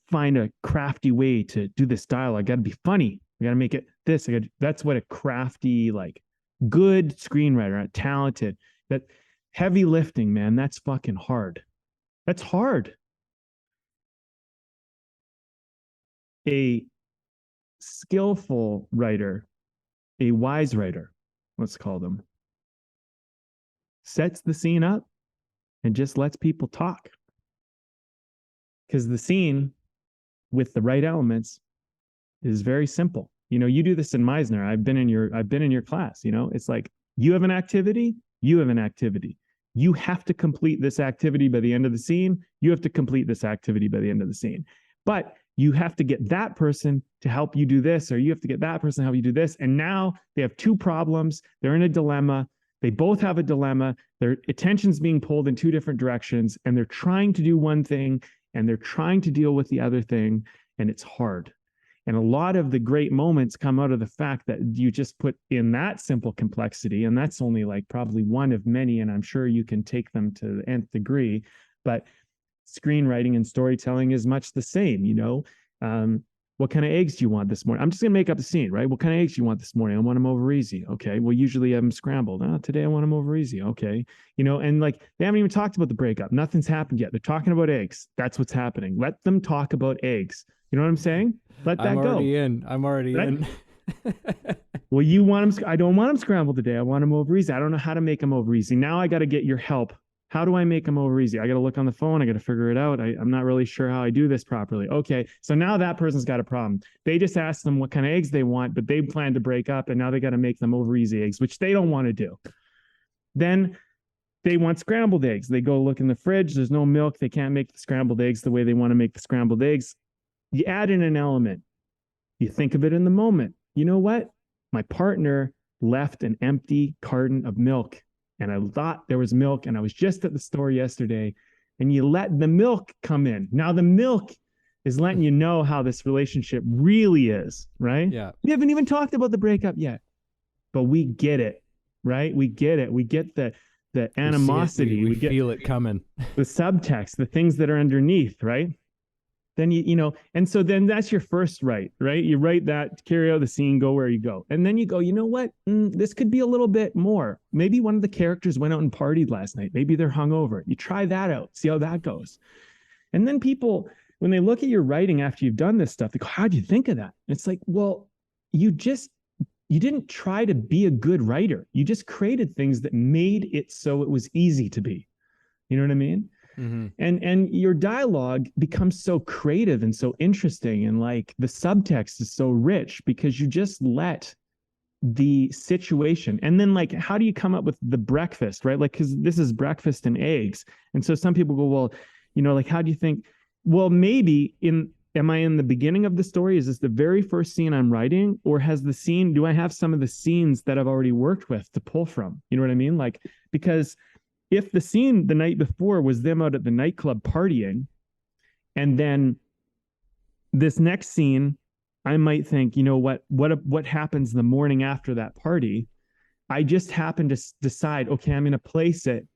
find a crafty way to do this dialogue. I gotta be funny. I gotta make it this. That's what a crafty, like, good screenwriter, talented, that heavy lifting, man. That's fucking hard. That's hard. A skillful writer, a wise writer, let's call them, sets the scene up and just lets people talk. Because the scene with the right elements is very simple. You know, you do this in Meisner. I've been in your class, you know, it's like, you have an activity, you have an activity. You have to complete this activity by the end of the scene. You have to complete this activity by the end of the scene. But you have to get that person to help you do this, or you have to get that person to help you do this. And now they have two problems. They're in a dilemma. They both have a dilemma. Their attention's being pulled in two different directions, and they're trying to do one thing, and they're trying to deal with the other thing, and it's hard. And a lot of the great moments come out of the fact that you just put in that simple complexity, and that's only like probably one of many, and I'm sure you can take them to the nth degree, but screenwriting and storytelling is much the same, you know. what kind of eggs do you want this morning? I'm just going to make up a scene, right? What kind of eggs do you want this morning? I want them over easy. Okay. Well, usually I have them scrambled. Today I want them over easy. Okay. And like they haven't even talked about the breakup. Nothing's happened yet. They're talking about eggs. That's what's happening. Let them talk about eggs. You know what I'm saying? Let that go. I'm already in. Well, you want them. I don't want them scrambled today. I want them over easy. I don't know how to make them over easy. Now I got to get your help. How do I make them over easy? I got to look on the phone. I got to figure it out. I'm not really sure how I do this properly. Okay. So now that person's got a problem. They just asked them what kind of eggs they want, but they plan to break up and now they got to make them over easy eggs, which they don't want to do. Then they want scrambled eggs. They go look in the fridge. There's no milk. They can't make the scrambled eggs the way they want to make the scrambled eggs. You add in an element. You think of it in the moment. You know what? My partner left an empty carton of milk. And I thought there was milk, and I was just at the store yesterday, and you let the milk come in. Now the milk is letting you know how this relationship really is, right? Yeah. We haven't even talked about the breakup yet, but we get it, right? We get it. We get the animosity. We feel it coming. The subtext, the things that are underneath, right? Then and so then that's your first right? You write that, carry out the scene, go where you go. And then you go, you know what? This could be a little bit more. Maybe one of the characters went out and partied last night. Maybe they're hungover. You try that out, see how that goes. And then people, when they look at your writing after you've done this stuff, they go, how'd you think of that? And it's like, well, you didn't try to be a good writer. You just created things that made it so it was easy to be. You know what I mean? Mm-hmm. And your dialogue becomes so creative and so interesting, and like the subtext is so rich because you just let the situation. And then like, how do you come up with the breakfast, right? Like, because this is breakfast and eggs. And so some people go, well, like, how do you think? Well, maybe am I in the beginning of the story? Is this the very first scene I'm writing, or do I have some of the scenes that I've already worked with to pull from? You know what I mean? Like, because if the scene the night before was them out at the nightclub partying, and then this next scene, I might think, what happens the morning after that party? I just happen to decide, okay, I'm going to place it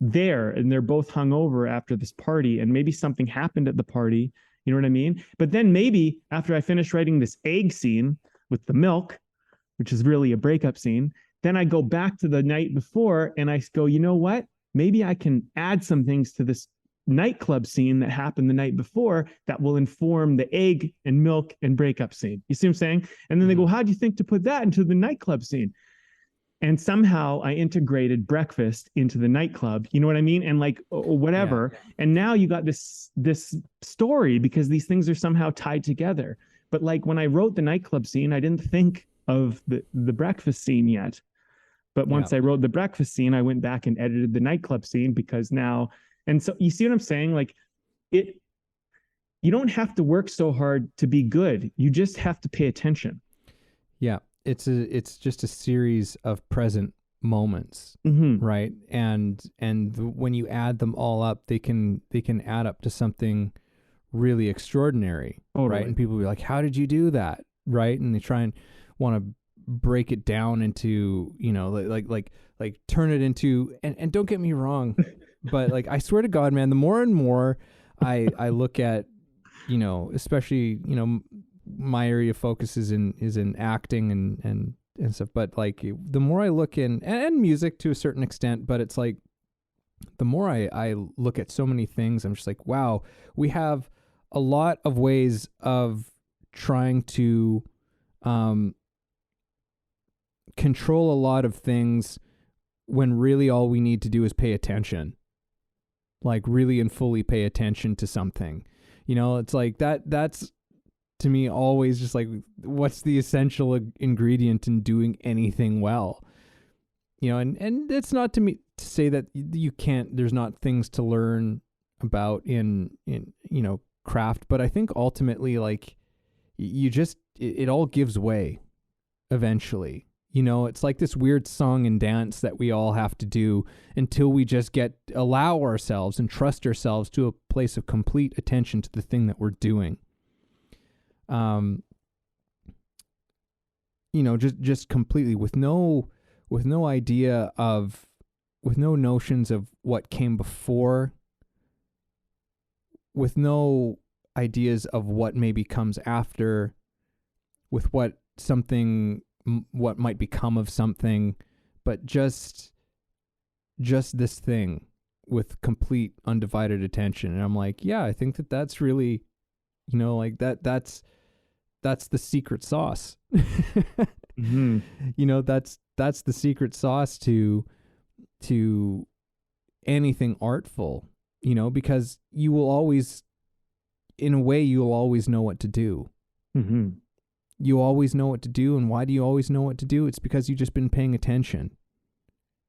there, and they're both hungover after this party, and maybe something happened at the party. You know what I mean? But then maybe after I finish writing this egg scene with the milk, which is really a breakup scene, then I go back to the night before and I go, you know what? Maybe I can add some things to this nightclub scene that happened the night before that will inform the egg and milk and breakup scene. You see what I'm saying? And then they go, how do you think to put that into the nightclub scene? And somehow I integrated breakfast into the nightclub. You know what I mean? And like, whatever. Yeah. And now you got this story because these things are somehow tied together. But like when I wrote the nightclub scene, I didn't think of the breakfast scene yet. But once I wrote the breakfast scene, I went back and edited the nightclub scene because now, and so you see what I'm saying? Like you don't have to work so hard to be good. You just have to pay attention. Yeah. It's just a series of present moments, right? And when you add them all up, they can add up to something really extraordinary, right? And people will be like, how did you do that? Right. And they try and want to break it down into, like turn it into, and don't get me wrong, but like, I swear to God, man, the more and more I look at, especially, my area of focus is in acting and stuff, but like the more I look in, and music to a certain extent, but it's like, the more I look at so many things, I'm just like, wow, we have a lot of ways of trying to, control a lot of things when really all we need to do is pay attention, like really and fully pay attention to something. It's like that's to me always just like, what's the essential ingredient in doing anything well? And it's not to say that you can't, there's not things to learn about in craft, but I think ultimately, like, it all gives way eventually. It's like this weird song and dance that we all have to do until we just allow ourselves and trust ourselves to a place of complete attention to the thing that we're doing. Just completely with no idea of, with no notions of what came before, with no ideas of what maybe comes after, with what might become of something, but just this thing with complete undivided attention. And I'm like, yeah, I think that's really, like that's the secret sauce. Mm-hmm. That's the secret sauce to anything artful, because you will always, in a way, you'll always know what to do. Mm-hmm. You always know what to do. And why do you always know what to do? It's because you've just been paying attention.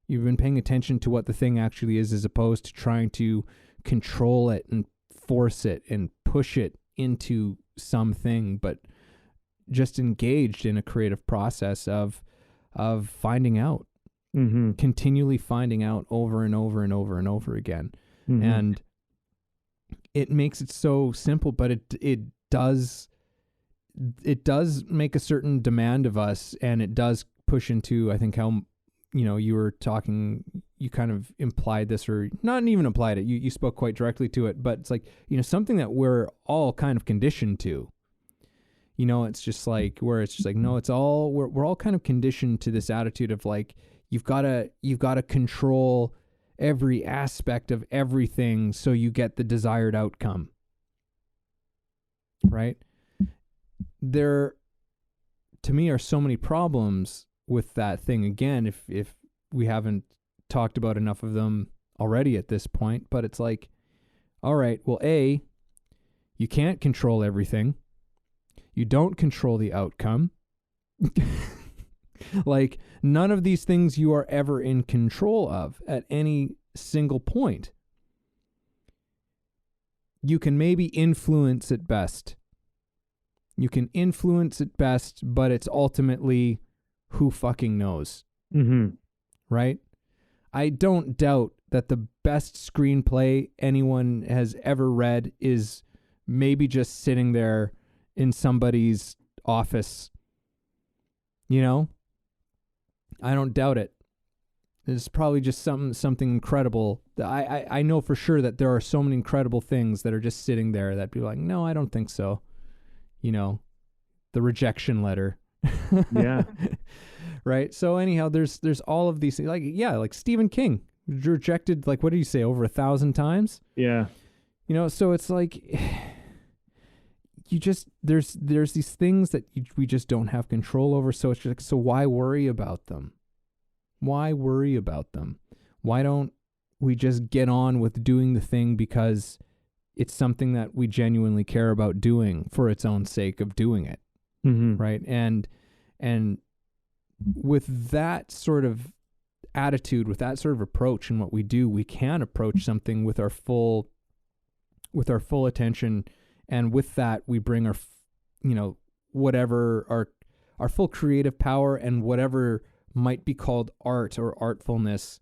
You've been paying attention to what the thing actually is, as opposed to trying to control it and force it and push it into something, but just engaged in a creative process of finding out, Mm-hmm. continually finding out over and over and over and over again. Mm-hmm. And it makes it so simple, but it does make a certain demand of us, and it does push into, I think, how, you were talking, you kind of implied this, or not even implied it. You spoke quite directly to it, but it's like, something that we're all kind of conditioned to. It's just like, where it's just like, no, it's all, we're all kind of conditioned to this attitude of like, you've got to control every aspect of everything so you get the desired outcome. Right? There, to me, are so many problems with that thing. Again, if we haven't talked about enough of them already at this point, but it's like, all right, well, A, you can't control everything. You don't control the outcome. Like, none of these things you are ever in control of at any single point. You can maybe influence at best. But it's ultimately who fucking knows. Mm-hmm. Right? I don't doubt that the best screenplay anyone has ever read is maybe just sitting there in somebody's office. I don't doubt it. It's probably just something incredible. I know for sure that there are so many incredible things that are just sitting there that people are like, no, I don't think so. The rejection letter. Yeah. Right. So anyhow, there's all of these things. Like Stephen King rejected, like, what did you say, over 1,000 times? Yeah. So it's like, there's these things that we just don't have control over. So it's just like, so why worry about them? Why worry about them? Why don't we just get on with doing the thing because it's something that we genuinely care about doing for its own sake of doing it? Mm-hmm. Right. And with that sort of attitude, with that sort of approach in what we do, we can approach something with our full attention. And with that, we bring our, whatever our full creative power and whatever might be called art or artfulness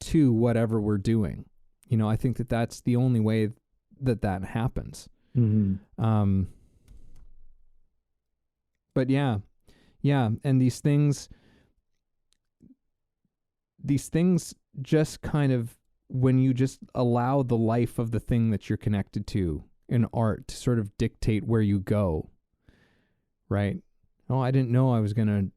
to whatever we're doing. I think that that's the only way that happens. Mm-hmm. But yeah. And these things just kind of, when you just allow the life of the thing that you're connected to in art to sort of dictate where you go, right? Oh, I didn't know I was going to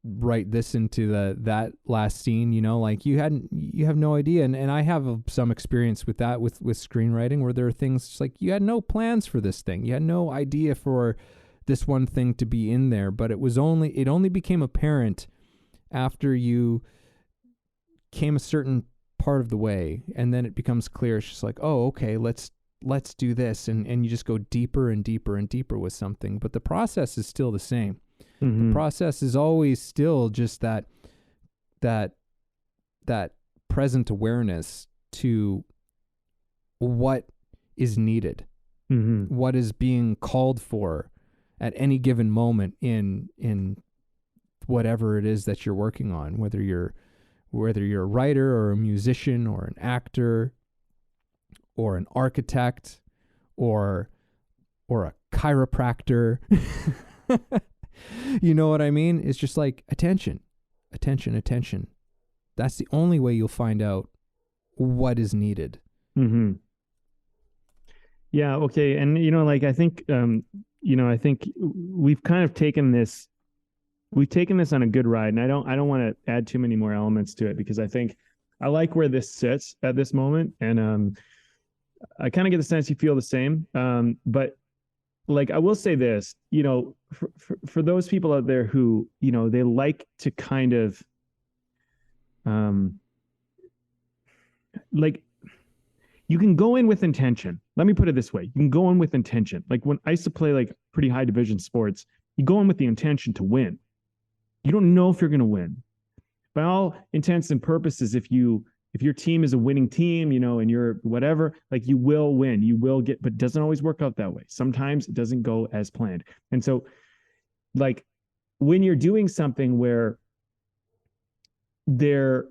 write this into that last scene, like you have no idea. And I have some experience with that, with screenwriting, where there are things just like, you had no plans for this thing. You had no idea for this one thing to be in there, but it only became apparent after you came a certain part of the way. And then it becomes clear. It's just like, oh, okay, let's do this. And you just go deeper and deeper and deeper with something, but the process is still the same. Mm-hmm. The process is always still just that present awareness to what is needed, Mm-hmm. what is being called for at any given moment in whatever it is that you're working on, whether you're a writer or a musician or an actor or an architect or a chiropractor. You know what I mean? It's just like attention. That's the only way you'll find out what is needed. Mm-hmm. Yeah, okay. And like I think I think we've kind of taken this on a good ride, and I don't want to add too many more elements to it because I think I like where this sits at this moment, and I kind of get the sense you feel the same. But like I will say this, for those people out there who, they like to kind of um like you can go in with intention. Let me put it this way. You can go in with intention. Like when I used to play like pretty high division sports, you go in with the intention to win. You don't know if you're going to win. By all intents and purposes, if your team is a winning team, and you're whatever, like you will win, you will get, but it doesn't always work out that way. Sometimes it doesn't go as planned. And so like when you're doing something where they're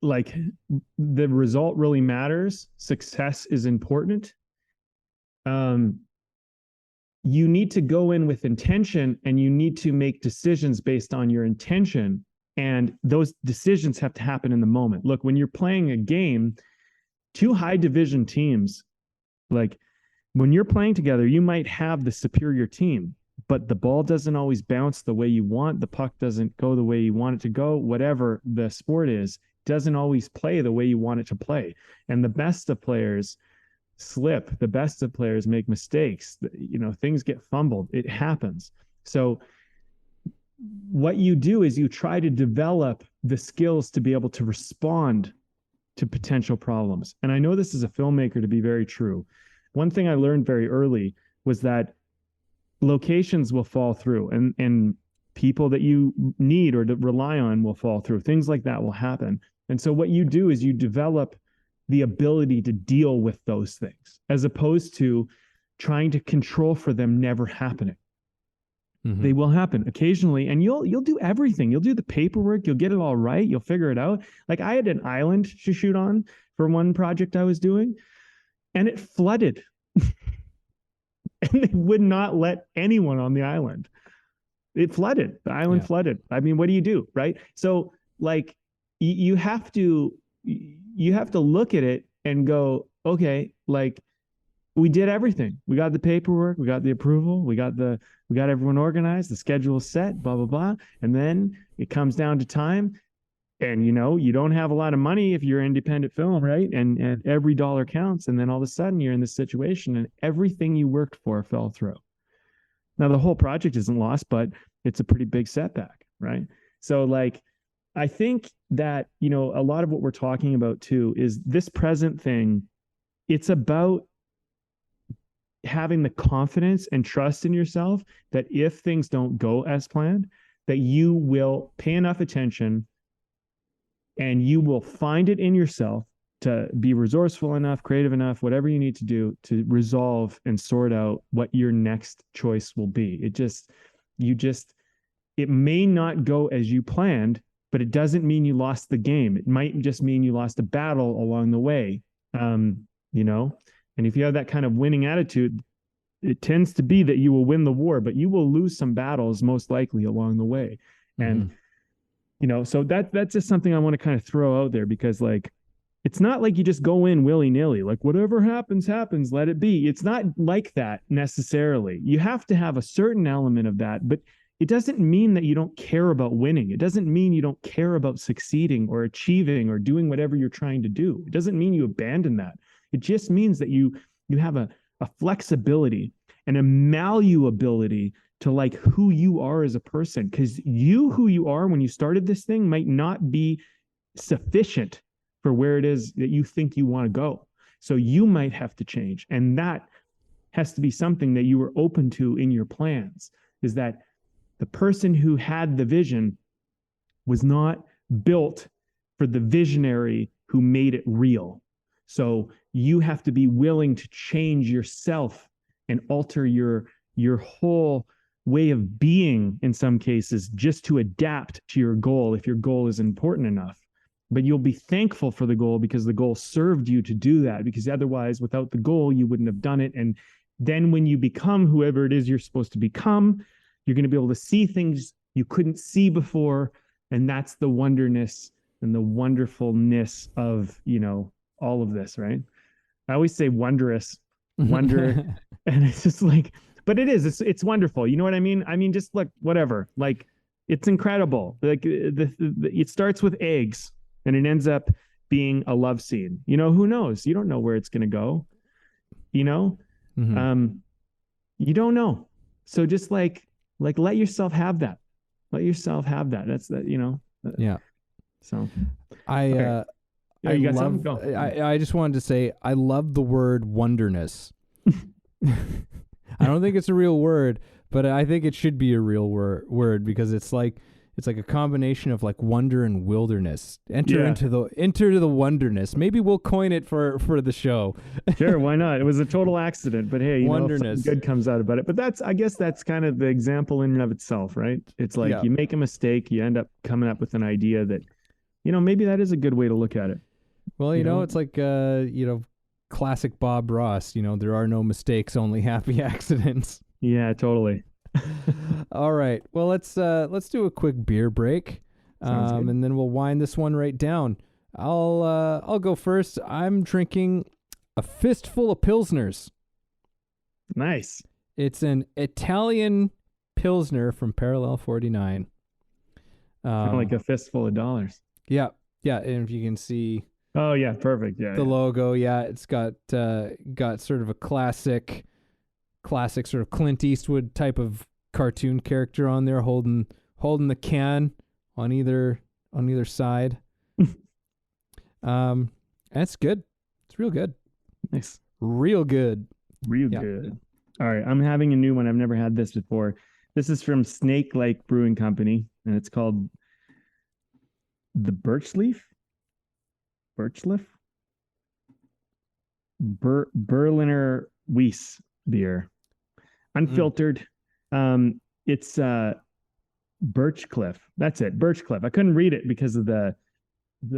like the result really matters, success is important. You need to go in with intention, and you need to make decisions based on your intention. And those decisions have to happen in the moment. Look, when you're playing a game, two high division teams, like when you're playing together, you might have the superior team, but the ball doesn't always bounce the way you want. The puck doesn't go the way you want it to go. Whatever the sport is, doesn't always play the way you want it to play. And the best of players slip. The best of players make mistakes. Things get fumbled. It happens. So what you do is you try to develop the skills to be able to respond to potential problems. And I know this is a filmmaker to be very true. One thing I learned very early was that locations will fall through, and people that you need or to rely on will fall through. Things like that will happen. And so what you do is you develop the ability to deal with those things as opposed to trying to control for them never happening. Mm-hmm. They will happen occasionally, and you'll do everything. You'll do the paperwork. You'll get it all right. You'll figure it out. Like I had an island to shoot on for one project I was doing, and it flooded. And they would not let anyone on the island. It flooded. The island flooded. I mean, what do you do, right? So like you have to look at it and go, okay, like we did everything. We got the paperwork, we got the approval, we got everyone organized, the schedule set, blah, blah, blah. And then it comes down to time. And you don't have a lot of money if you're an independent film, right? And every dollar counts. And then all of a sudden you're in this situation and everything you worked for fell through. Now the whole project isn't lost, but it's a pretty big setback, right? So like, I think that, a lot of what we're talking about too is this present thing. It's about having the confidence and trust in yourself that if things don't go as planned, that you will pay enough attention and you will find it in yourself to be resourceful enough, creative enough, whatever you need to do to resolve and sort out what your next choice will be. It may not go as you planned, but it doesn't mean you lost the game. It might just mean you lost a battle along the way. And if you have that kind of winning attitude, it tends to be that you will win the war, but you will lose some battles most likely along the way. And so that's just something I want to kind of throw out there because like, it's not like you just go in willy-nilly, like whatever happens, let it be. It's not like that necessarily. You have to have a certain element of that, but it doesn't mean that you don't care about winning. It doesn't mean you don't care about succeeding or achieving or doing whatever you're trying to do. It doesn't mean you abandon that. It just means that you have a flexibility and a malleability to like who you are as a person, because who you are when you started this thing might not be sufficient for where it is that you think you want to go. So you might have to change. And that has to be something that you were open to in your plans, is that the person who had the vision was not built for the visionary who made it real. So you have to be willing to change yourself and alter your whole way of being in some cases just to adapt to your goal if your goal is important enough. But you'll be thankful for the goal because the goal served you to do that, because otherwise without the goal you wouldn't have done it. And then when you become whoever it is you're supposed to become, you're going to be able to see things you couldn't see before. And that's the wonderness and the wonderfulness of, all of this, right? I always say wondrous wonder. And it's just like, but it's wonderful. You know what I mean? I mean, just look, whatever, like it's incredible. Like it starts with eggs and it ends up being a love scene. You know, who knows? You don't know where it's going to go, you know? You don't know. So just like let yourself have that. Let yourself have that. That's that, you know? Yeah. So I just wanted to say, I love the word wonderness. I don't think it's a real word, but I think it should be a real word because it's like a combination of like wonder and wilderness. Enter the wonderness. Maybe we'll coin it for the show. Sure, why not? It was a total accident, but hey, wonderness. Good comes out about it. But I guess that's kind of the example in and of itself, right? It's like you make a mistake, you end up coming up with an idea that, maybe that is a good way to look at it. Well, it's like classic Bob Ross, there are no mistakes, only happy accidents. Yeah, totally. All right. Well, let's do a quick beer break. And then we'll wind this one right down. I'll go first. I'm drinking a fistful of Pilsners. Nice. It's an Italian Pilsner from Parallel 49. Kind of like a fistful of dollars. Yeah. Yeah. And if you can see. Oh yeah. Perfect. Yeah. The logo. Yeah. It's got sort of a classic sort of Clint Eastwood type of cartoon character on there holding the can on either side. That's good. It's real good. Nice. Real good. Good. All right. I'm having a new one. I've never had this before. This is from Snake Lake Brewing Company, and it's called the Berliner Weiss beer. Unfiltered. It's Birchcliff. That's it. Birchcliff. I couldn't read it because of the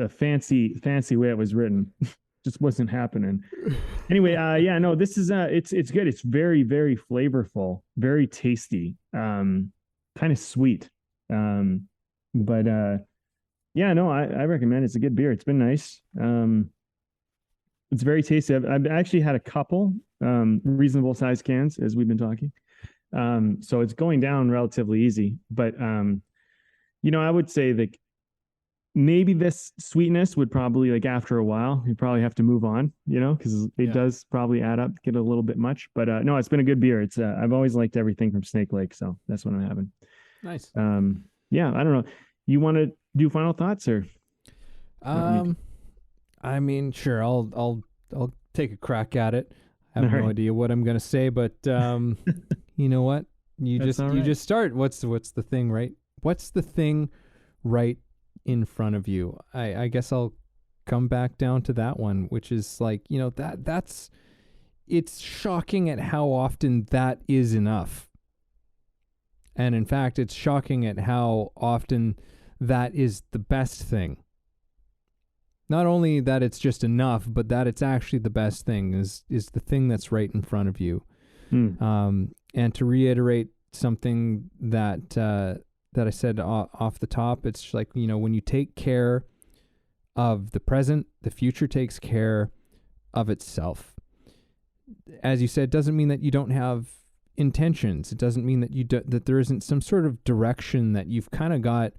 fancy way it was written. Just wasn't happening. Anyway, this is it's good. It's very, very flavorful, very tasty, kind of sweet. I recommend it. It's a good beer. It's been nice. It's very tasty. I've actually had a couple reasonable size cans as we've been talking. So it's going down relatively easy, but I would say that maybe this sweetness would probably, like, after a while, you probably have to move on, because it does probably add up, get a little bit much, but no, it's been a good beer. It's I've always liked everything from Snake Lake, so that's what I'm having. Nice. I don't know. You want to do final thoughts or? I mean, sure. I'll take a crack at it. I have no idea what I'm going to say, but you know what? You just start. What's the thing, right? What's the thing right in front of you? I guess I'll come back down to that one, which is like, it's shocking at how often that is enough. And in fact, it's shocking at how often that is the best thing. Not only that it's just enough, but that it's actually the best thing is the thing that's right in front of you. And to reiterate something that I said off the top, it's like, when you take care of the present, the future takes care of itself. As you said, it doesn't mean that you don't have intentions. It doesn't mean that that there isn't some sort of direction that you've kind of got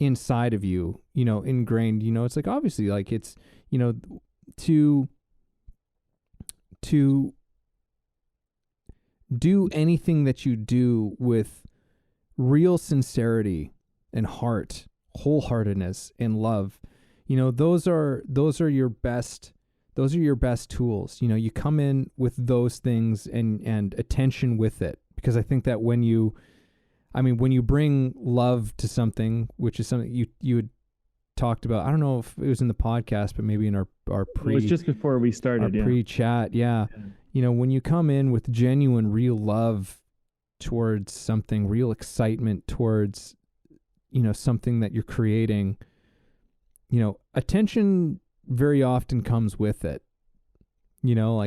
inside of you, ingrained. It's like, obviously, like, it's, to do anything that you do with real sincerity and heart, wholeheartedness and love, those are your best tools. You come in with those things and attention with it, because I think that when you bring love to something, which is something you had talked about, I don't know if it was in the podcast, but maybe in our pre, it was just before we started, pre-chat. Yeah. When you come in with genuine, real love towards something, real excitement towards, something that you're creating, attention very often comes with it,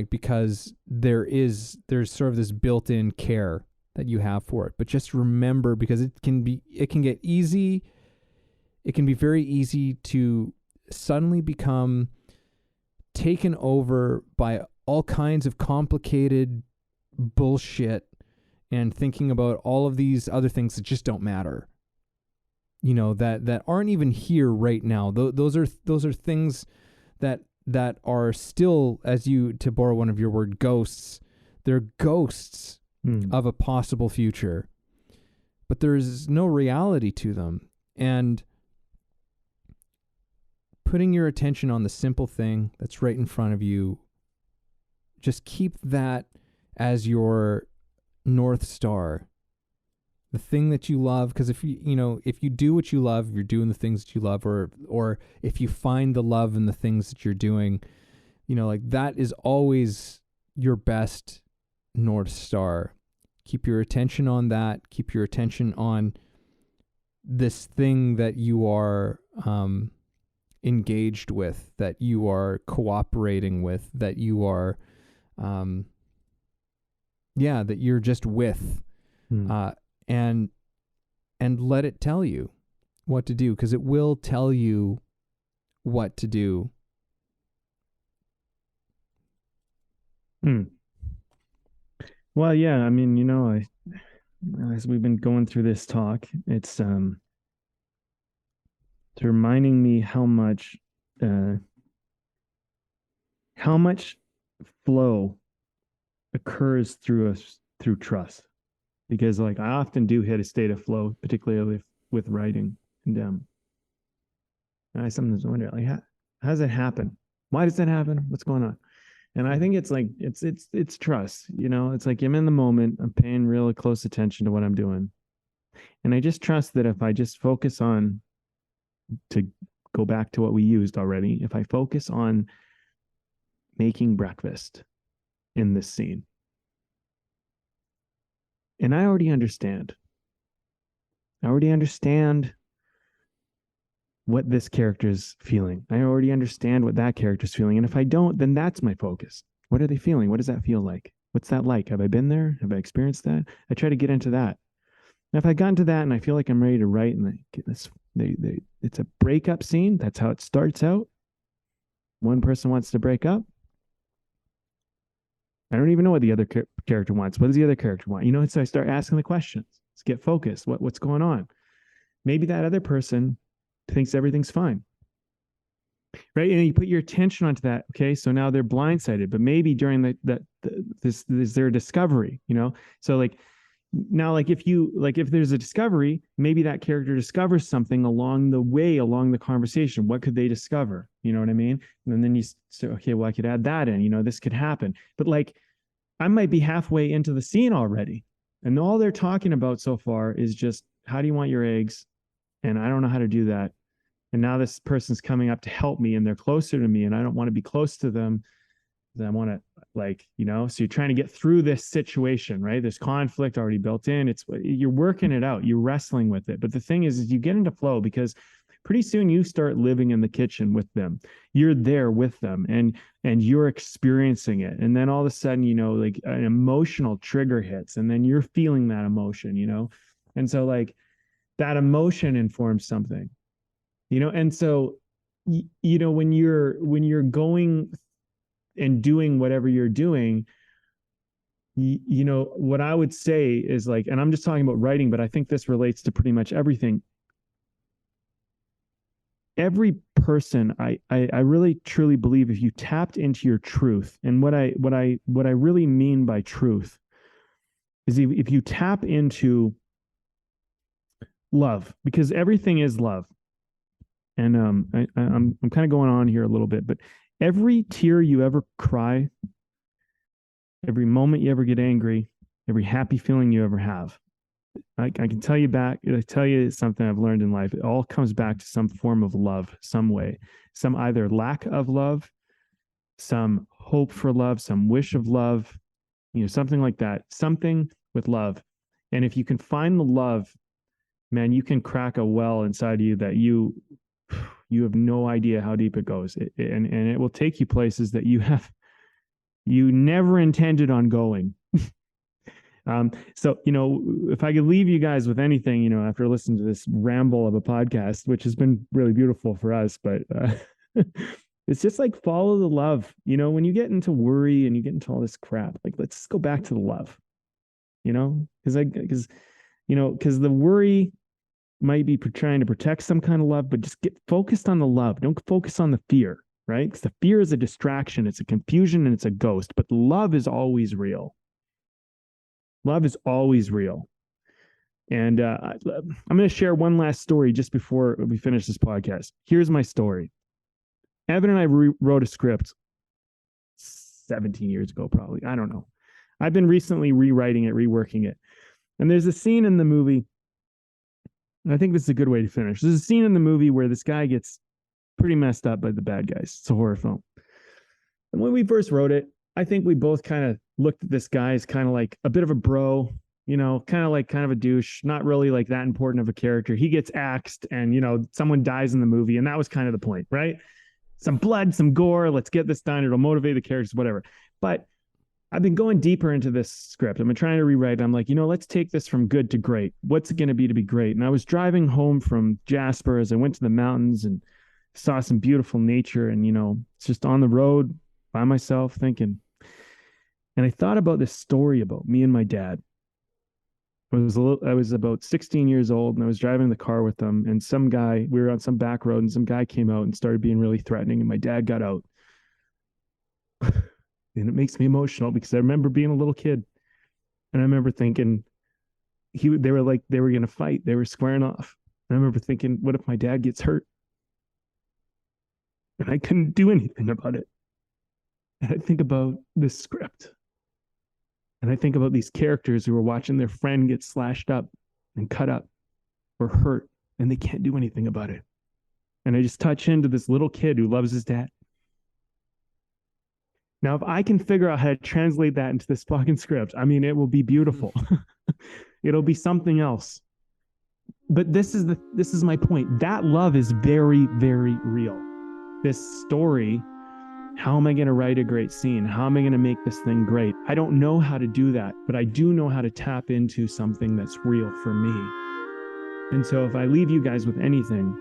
because there's sort of this built-in care that you have for it. But just remember, because it can be very easy to suddenly become taken over by all kinds of complicated bullshit and thinking about all of these other things that just don't matter, that aren't even here right now. Those are things that are still, to borrow one of your word, ghosts. They're ghosts of a possible future, but there's no reality to them. And putting your attention on the simple thing that's right in front of you, just keep that as your North Star, the thing that you love. Because if you do what you love, you're doing the things that you love, or if you find the love in the things that you're doing, that is always your best North Star. Keep your attention on that. Keep your attention on this thing that you are engaged with, that you are cooperating with, that you are, that you're just with, and let it tell you what to do, because it will tell you what to do. Well, yeah, I mean, as we've been going through this talk, it's reminding me how much flow occurs through trust, because like I often do hit a state of flow, particularly with writing, and I sometimes wonder, like, how does it happen? Why does that happen? What's going on? And I think it's like it's trust. It's like I'm in the moment, I'm paying really close attention to what I'm doing, and I just trust that if I just focus on, to go back to what we used already, if I focus on making breakfast in this scene, and I already understand what this character's feeling. I already understand what that character's feeling. And if I don't, then that's my focus. What are they feeling? What does that feel like? What's that like? Have I been there? Have I experienced that? I try to get into that. Now, if I got into that and I feel like I'm ready to write, and it's a breakup scene, that's how it starts out. One person wants to break up. I don't even know what the other character wants. What does the other character want? So I start asking the questions. Let's get focused. What's going on? Maybe that other person thinks everything's fine, right? And you put your attention onto that. Okay, so now they're blindsided, but maybe during this is their discovery. So like now, like if there's a discovery, maybe that character discovers something along the conversation. What could they discover? You know what I mean? And then you say, okay, well, I could add that in. This could happen. But like, I might be halfway into the scene already, and all they're talking about so far is just, how do you want your eggs? And I don't know how to do that. And now this person's coming up to help me, and they're closer to me, and I don't want to be close to them. I want to, so you're trying to get through this situation, right? There's conflict already built in. You're working it out. You're wrestling with it. But the thing is you get into flow, because pretty soon you start living in the kitchen with them. You're there with them, and you're experiencing it. And then all of a sudden, like an emotional trigger hits, and then you're feeling that emotion, and so like that emotion informs something, and so when you're going and doing whatever you're doing, what I would say is, like, and I'm just talking about writing, but I think this relates to pretty much everything. Every person, I really truly believe, if you tapped into your truth, and what I really mean by truth is if you tap into love, because everything is love. And I'm kind of going on here a little bit, but every tear you ever cry, every moment you ever get angry, every happy feeling you ever have, I can tell you something I've learned in life. It all comes back to some form of love, some way, some either lack of love, some hope for love, some wish of love, something like that, something with love. And if you can find the love, man, you can crack a well inside you that you have no idea how deep it goes. And it will take you places that you never intended on going. So, if I could leave you guys with anything, after listening to this ramble of a podcast, which has been really beautiful for us, but It's just like follow the love. When you get into worry and you get into all this crap, like let's just go back to the love. Because the worry might be trying to protect some kind of love, but just get focused on the love. Don't focus on the fear, right? Because the fear is a distraction, it's a confusion, and it's a ghost. But love is always real. Love is always real. And I'm going to share one last story just before we finish this podcast. Here's my story. Evan and I wrote a script 17 years ago, probably. I don't know. I've been recently rewriting it, reworking it. And there's a scene in the movie. And I think this is a good way to finish. There's a scene in the movie where this guy gets pretty messed up by the bad guys. It's a horror film. And when we first wrote it, I think we both kind of looked at this guy as kind of like a bit of a bro, kind of a douche, not really like that important of a character. He gets axed and, someone dies in the movie. And that was kind of the point, right? Some blood, some gore. Let's get this done. It'll motivate the characters, whatever. But I've been going deeper into this script. I've been trying to rewrite it. I'm like, let's take this from good to great. What's it going to be great? And I was driving home from Jasper as I went to the mountains and saw some beautiful nature. And, it's just on the road by myself thinking. And I thought about this story about me and my dad. I was about 16 years old and I was driving the car with them, and we were on some back road and some guy came out and started being really threatening, and my dad got out. And it makes me emotional because I remember being a little kid and I remember thinking they were going to fight. They were squaring off. And I remember thinking, what if my dad gets hurt? And I couldn't do anything about it. And I think about this script. And I think about these characters who are watching their friend get slashed up and cut up or hurt, and they can't do anything about it. And I just touch into this little kid who loves his dad. Now, if I can figure out how to translate that into this fucking script, I mean, it will be beautiful. It'll be something else. But this is my point. That love is very, very real. This story, how am I going to write a great scene? How am I going to make this thing great? I don't know how to do that, but I do know how to tap into something that's real for me. And so if I leave you guys with anything,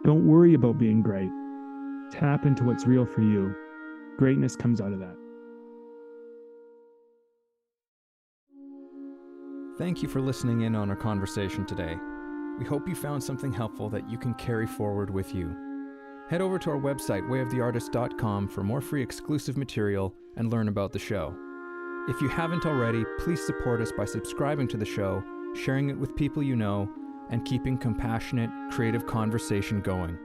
don't worry about being great. Tap into what's real for you. Greatness comes out of that. Thank you for listening in on our conversation today. We hope you found something helpful that you can carry forward with you. Head over to our website, wayoftheartist.com, for more free exclusive material and learn about the show. If you haven't already, please support us by subscribing to the show, sharing it with people you know, and keeping compassionate, creative conversation going.